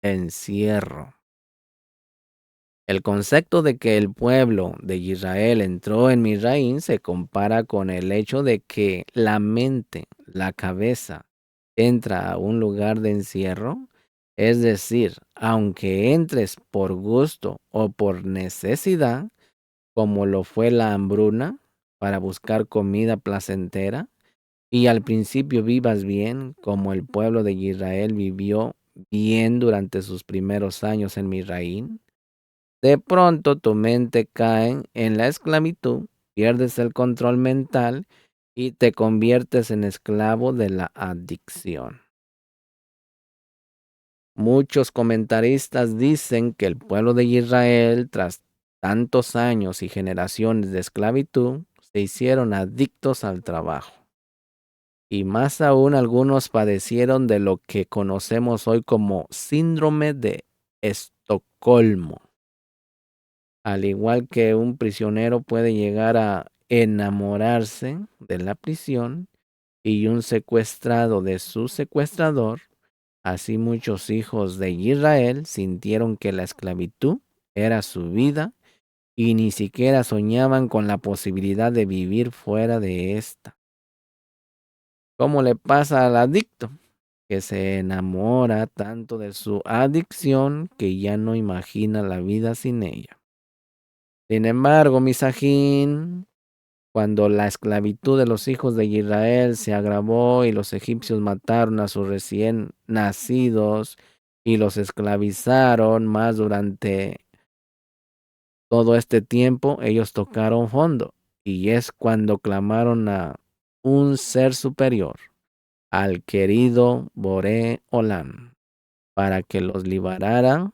encierro. El concepto de que el pueblo de Israel entró en Mizraim se compara con el hecho de que la mente, la cabeza, entra a un lugar de encierro. Es decir, aunque entres por gusto o por necesidad, como lo fue la hambruna, para buscar comida placentera, y al principio vivas bien, como el pueblo de Israel vivió bien durante sus primeros años en Mizraim, de pronto tu mente cae en la esclavitud, pierdes el control mental y te conviertes en esclavo de la adicción. Muchos comentaristas dicen que el pueblo de Israel, tras tantos años y generaciones de esclavitud, se hicieron adictos al trabajo. Y más aún algunos padecieron de lo que conocemos hoy como síndrome de Estocolmo. Al igual que un prisionero puede llegar a enamorarse de la prisión y un secuestrado de su secuestrador, así muchos hijos de Israel sintieron que la esclavitud era su vida y ni siquiera soñaban con la posibilidad de vivir fuera de esta. ¿Cómo le pasa al adicto? Que se enamora tanto de su adicción que ya no imagina la vida sin ella. Sin embargo, Misajín, cuando la esclavitud de los hijos de Israel se agravó y los egipcios mataron a sus recién nacidos y los esclavizaron más durante todo este tiempo, ellos tocaron fondo y es cuando clamaron a un ser superior, al querido Boré Olam, para que los liberara,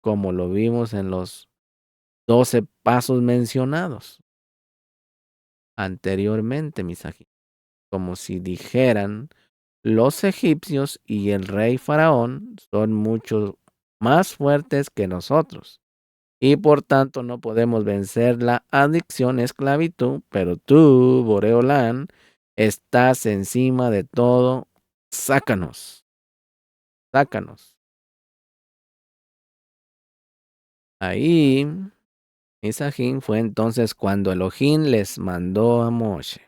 como lo vimos en los 12 pasos mencionados anteriormente, Misajín. Como si dijeran, los egipcios y el rey faraón son mucho más fuertes que nosotros. Y por tanto no podemos vencer la adicción a esclavitud, pero tú, Boreolán, estás encima de todo. Sácanos, sácanos. Ahí, Misajín, fue entonces cuando Elohim les mandó a Moshe.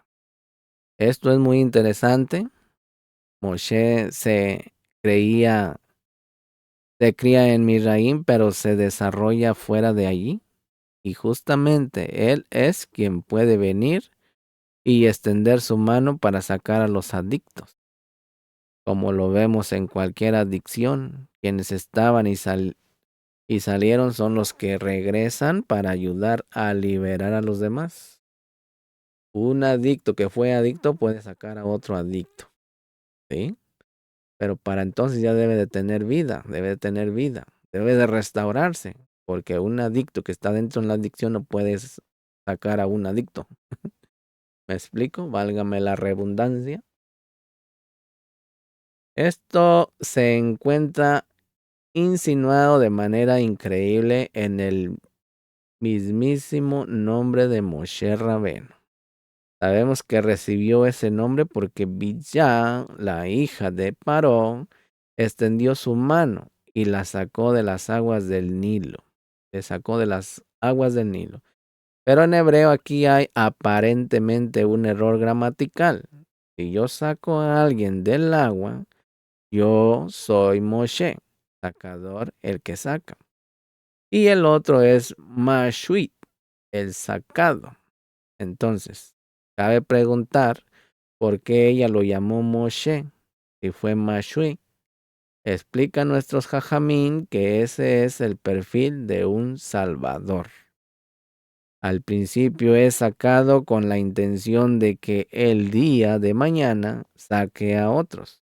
Esto es muy interesante. Moshe se cría en Misraim, pero se desarrolla fuera de allí. Y justamente él es quien puede venir y extender su mano para sacar a los adictos. Como lo vemos en cualquier adicción, quienes estaban y salieron son los que regresan para ayudar a liberar a los demás. Un adicto que fue adicto puede sacar a otro adicto, ¿sí? Pero para entonces ya debe de tener vida, debe de restaurarse, porque un adicto que está dentro de la adicción no puedes sacar a un adicto. ¿Me explico? Válgame la redundancia. Esto se encuentra insinuado de manera increíble en el mismísimo nombre de Moshe Rabeno. Sabemos que recibió ese nombre porque Billá, la hija de Parón, extendió su mano y la sacó de las aguas del Nilo. Le sacó de las aguas del Nilo. Pero en hebreo aquí hay aparentemente un error gramatical. Si yo saco a alguien del agua, yo soy Moshe, sacador, el que saca. Y el otro es Mashuit, el sacado. Entonces, cabe preguntar por qué ella lo llamó Moshe y fue Mashui. Explica a nuestros jajamín que ese es el perfil de un salvador. Al principio es sacado con la intención de que el día de mañana saque a otros.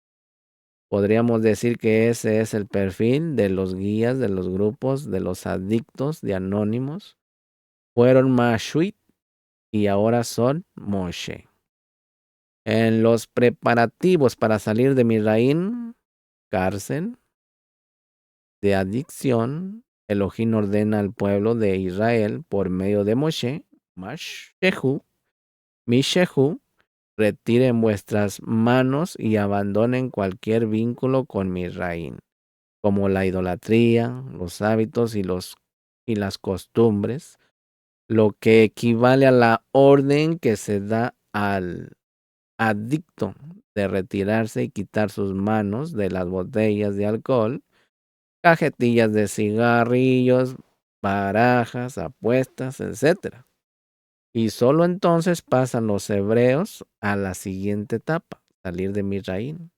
Podríamos decir que ese es el perfil de los guías, de los grupos, de los adictos, de anónimos. Fueron Mashuit y ahora son Moshe. En los preparativos para salir de Misraín, cárcel, de adicción, Elohim ordena al pueblo de Israel por medio de Moshe, Mashehu, Mishehu, retiren vuestras manos y abandonen cualquier vínculo con Misraín, como la idolatría, los hábitos y las costumbres, lo que equivale a la orden que se da al adicto de retirarse y quitar sus manos de las botellas de alcohol, cajetillas de cigarrillos, barajas, apuestas, etcétera. Y solo entonces pasan los hebreos a la siguiente etapa, salir de Misraín.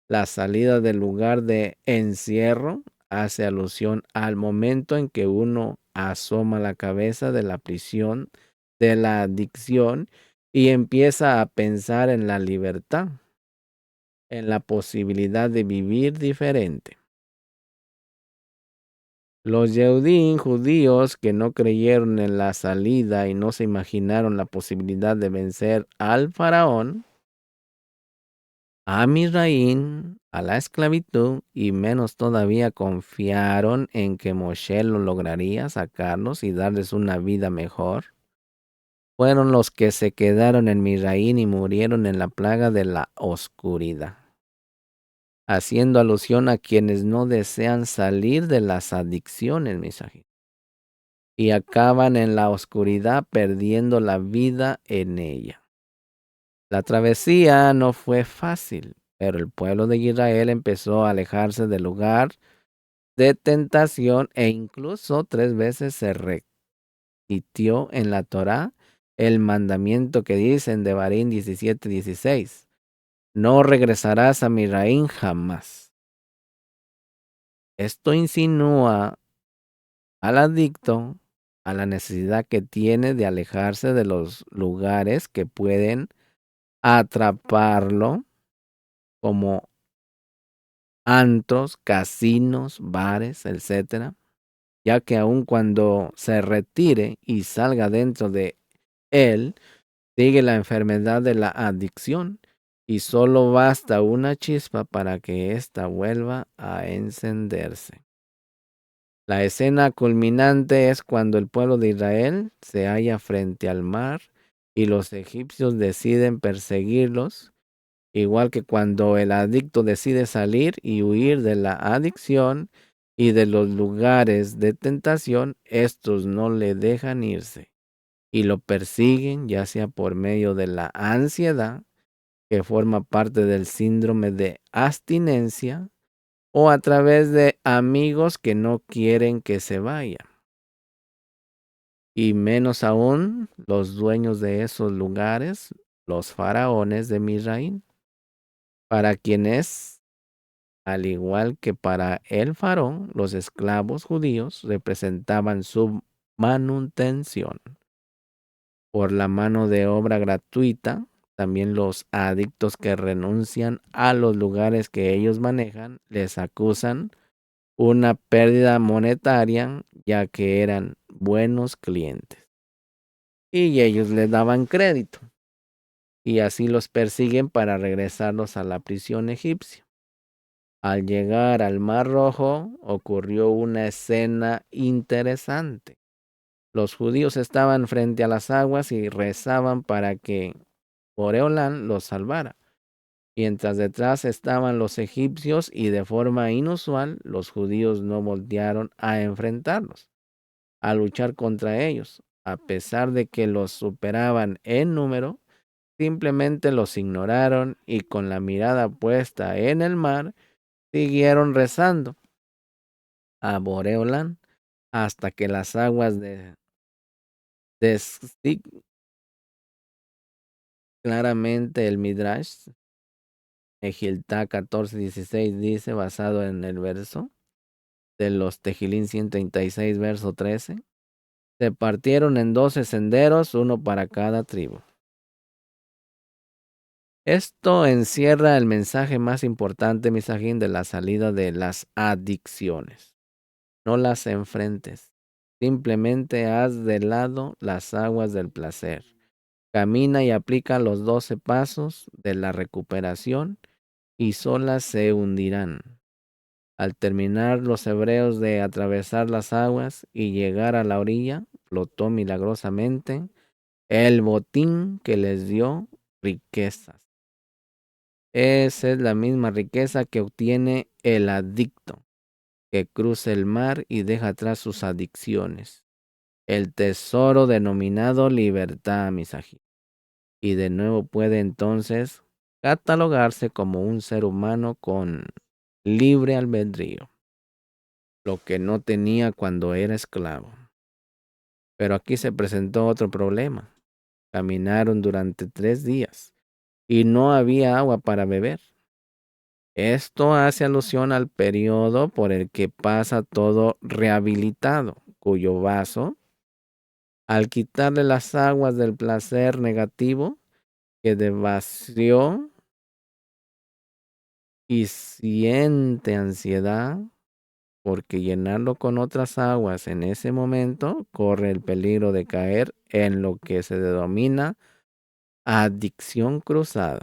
La salida del lugar de encierro hace alusión al momento en que uno asoma la cabeza de la prisión, de la adicción, y empieza a pensar en la libertad, en la posibilidad de vivir diferente. Los Yehudim, judíos que no creyeron en la salida y no se imaginaron la posibilidad de vencer al faraón, a Misraín, a la esclavitud, y menos todavía confiaron en que Moshe lo lograría sacarlos y darles una vida mejor, fueron los que se quedaron en Misraín y murieron en la plaga de la oscuridad, haciendo alusión a quienes no desean salir de las adicciones, mis amigos, y acaban en la oscuridad perdiendo la vida en ella. La travesía no fue fácil, pero el pueblo de Israel empezó a alejarse del lugar de tentación e incluso 3 veces se repitió en la Torá el mandamiento que dice en Devarim 17:16: no regresarás a Misraín jamás. Esto insinúa al adicto a la necesidad que tiene de alejarse de los lugares que pueden atraparlo, como antros, casinos, bares, etcétera, ya que aun cuando se retire y salga dentro de él, sigue la enfermedad de la adicción y solo basta una chispa para que ésta vuelva a encenderse. La escena culminante es cuando el pueblo de Israel se halla frente al mar y los egipcios deciden perseguirlos, igual que cuando el adicto decide salir y huir de la adicción y de los lugares de tentación, estos no le dejan irse y lo persiguen, ya sea por medio de la ansiedad, que forma parte del síndrome de abstinencia, o a través de amigos que no quieren que se vaya. Y menos aún los dueños de esos lugares, los faraones de Misraín, para quienes, al igual que para el faraón, los esclavos judíos representaban su manutención. Por la mano de obra gratuita, también los adictos que renuncian a los lugares que ellos manejan les acusan una pérdida monetaria, ya que eran buenos clientes. Y ellos les daban crédito. Y así los persiguen para regresarlos a la prisión egipcia. Al llegar al Mar Rojo ocurrió una escena interesante. Los judíos estaban frente a las aguas y rezaban para que Boreolán los salvara, mientras detrás estaban los egipcios y de forma inusual los judíos no voltearon a enfrentarlos, a luchar contra ellos, a pesar de que los superaban en número. Simplemente los ignoraron y con la mirada puesta en el mar, siguieron rezando a Boreolán hasta que las aguas de claramente el Midrash, Ejiltá 14:16 dice, basado en el verso de los Tejilín 136, verso 13, Se partieron en 12 senderos, uno para cada tribu. Esto encierra el mensaje más importante, Misajín, de la salida de las adicciones. No las enfrentes. Simplemente haz de lado las aguas del placer. Camina y aplica los 12 pasos de la recuperación y solas se hundirán. Al terminar los hebreos de atravesar las aguas y llegar a la orilla, flotó milagrosamente el botín que les dio riquezas. Esa es la misma riqueza que obtiene el adicto, que cruza el mar y deja atrás sus adicciones. El tesoro denominado libertad, Misaji. Y de nuevo puede entonces catalogarse como un ser humano con libre albedrío, lo que no tenía cuando era esclavo. Pero aquí se presentó otro problema. Caminaron durante 3 días y no había agua para beber. Esto hace alusión al periodo por el que pasa todo rehabilitado, cuyo vaso, al quitarle las aguas del placer negativo que devació y siente ansiedad, porque llenarlo con otras aguas en ese momento corre el peligro de caer en lo que se denomina adicción cruzada.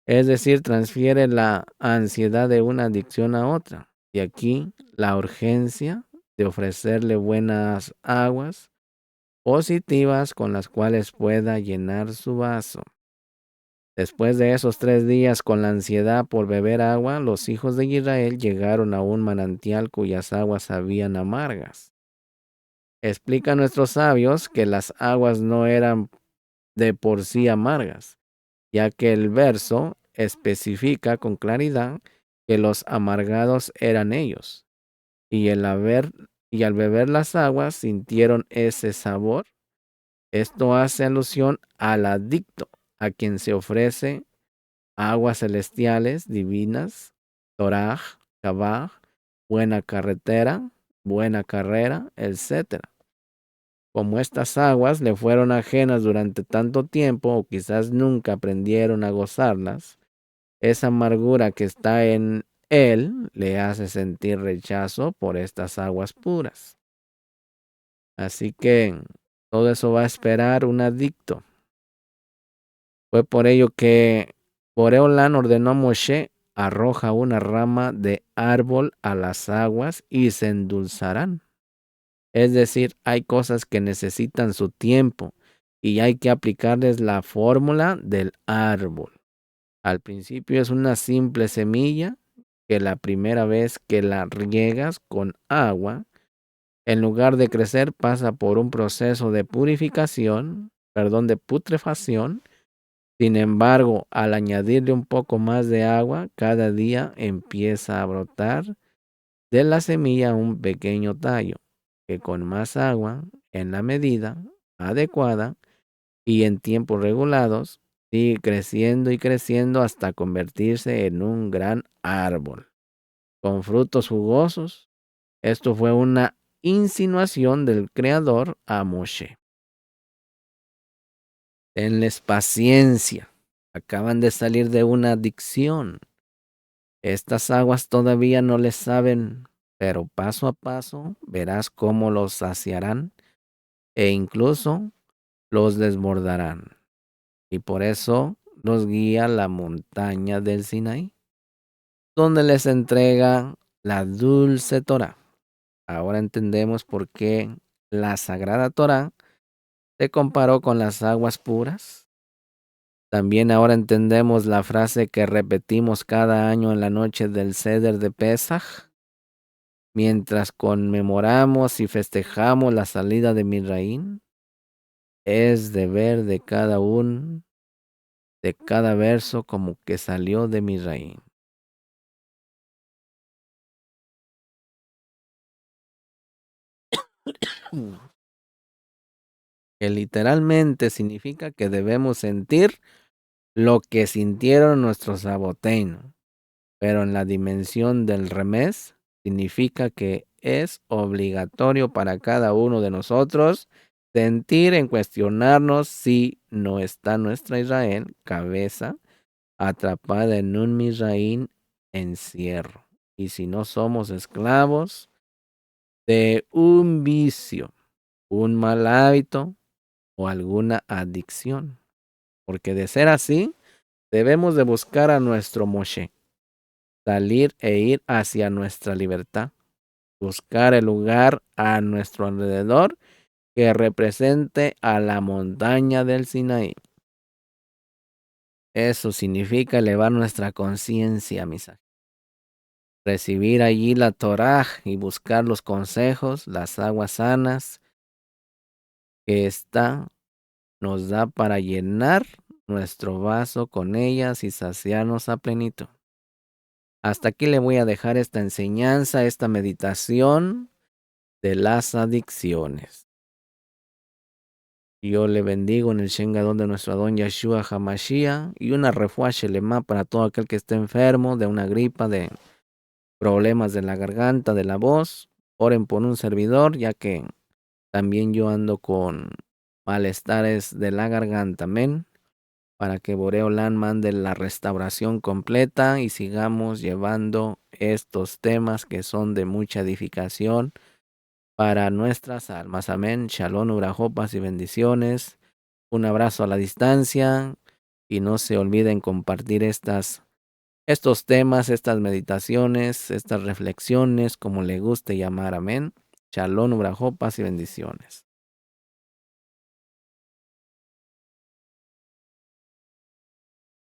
Es decir, transfiere la ansiedad de una adicción a otra. Y aquí la urgencia de ofrecerle buenas aguas positivas con las cuales pueda llenar su vaso. Después de esos 3 días con la ansiedad por beber agua, los hijos de Israel llegaron a un manantial cuyas aguas sabían amargas. Explican nuestros sabios que las aguas no eran de por sí amargas, ya que el verso especifica con claridad que los amargados eran ellos, y al beber las aguas sintieron ese sabor. Esto hace alusión al adicto, a quien se ofrece aguas celestiales, divinas, Torah, Kabaj, buena carretera, buena carrera, etc. Como estas aguas le fueron ajenas durante tanto tiempo, o quizás nunca aprendieron a gozarlas, esa amargura que está en él le hace sentir rechazo por estas aguas puras. Así que todo eso va a esperar un adicto. Fue por ello que Boreolán ordenó a Moshe: arroja una rama de árbol a las aguas y se endulzarán. Es decir, hay cosas que necesitan su tiempo y hay que aplicarles la fórmula del árbol. Al principio es una simple semilla que la primera vez que la riegas con agua, en lugar de crecer, pasa por un proceso de de putrefacción. Sin embargo, al añadirle un poco más de agua, cada día empieza a brotar de la semilla un pequeño tallo, que con más agua, en la medida adecuada y en tiempos regulados, sigue creciendo y creciendo hasta convertirse en un gran árbol, con frutos jugosos. Esto fue una insinuación del Creador a Moshe. Tenles paciencia. Acaban de salir de una adicción. Estas aguas todavía no les saben, pero paso a paso verás cómo los saciarán e incluso los desbordarán. Y por eso los guía la montaña del Sinaí, donde les entrega la dulce Torá. Ahora entendemos por qué la sagrada Torá se comparó con las aguas puras. También ahora entendemos la frase que repetimos cada año en la noche del Seder de Pesaj, mientras conmemoramos y festejamos la salida de Misraín. Es deber de cada verso como que salió de Misraín. Que literalmente significa que debemos sentir lo que sintieron nuestros sabotenos, pero en la dimensión del remés significa que es obligatorio para cada uno de nosotros sentir en cuestionarnos si no está nuestra Israel, cabeza, atrapada en un Misraín encierro. Y si no somos esclavos de un vicio, un mal hábito o alguna adicción. Porque de ser así, debemos de buscar a nuestro Moshe, salir e ir hacia nuestra libertad, buscar el lugar a nuestro alrededor que represente a la montaña del Sinaí. Eso significa elevar nuestra conciencia, mis amigos. Recibir allí la Torah y buscar los consejos, las aguas sanas que esta nos da para llenar nuestro vaso con ellas y saciarnos a plenitud. Hasta aquí le voy a dejar esta enseñanza, esta meditación de las adicciones. Yo le bendigo en el Shengadón de nuestro Adón Yeshua Hamashiach y una refuá shelema para todo aquel que esté enfermo de una gripa, de problemas de la garganta, de la voz. Oren por un servidor, ya que también yo ando con malestares de la garganta. Amén. Para que Boreolán mande la restauración completa y sigamos llevando estos temas que son de mucha edificación para nuestras almas. Amén. Shalom, urajopas y bendiciones. Un abrazo a la distancia y no se olviden compartir estos temas, estas meditaciones, estas reflexiones, como le guste llamar. Amén. Shalom, urajopas y bendiciones.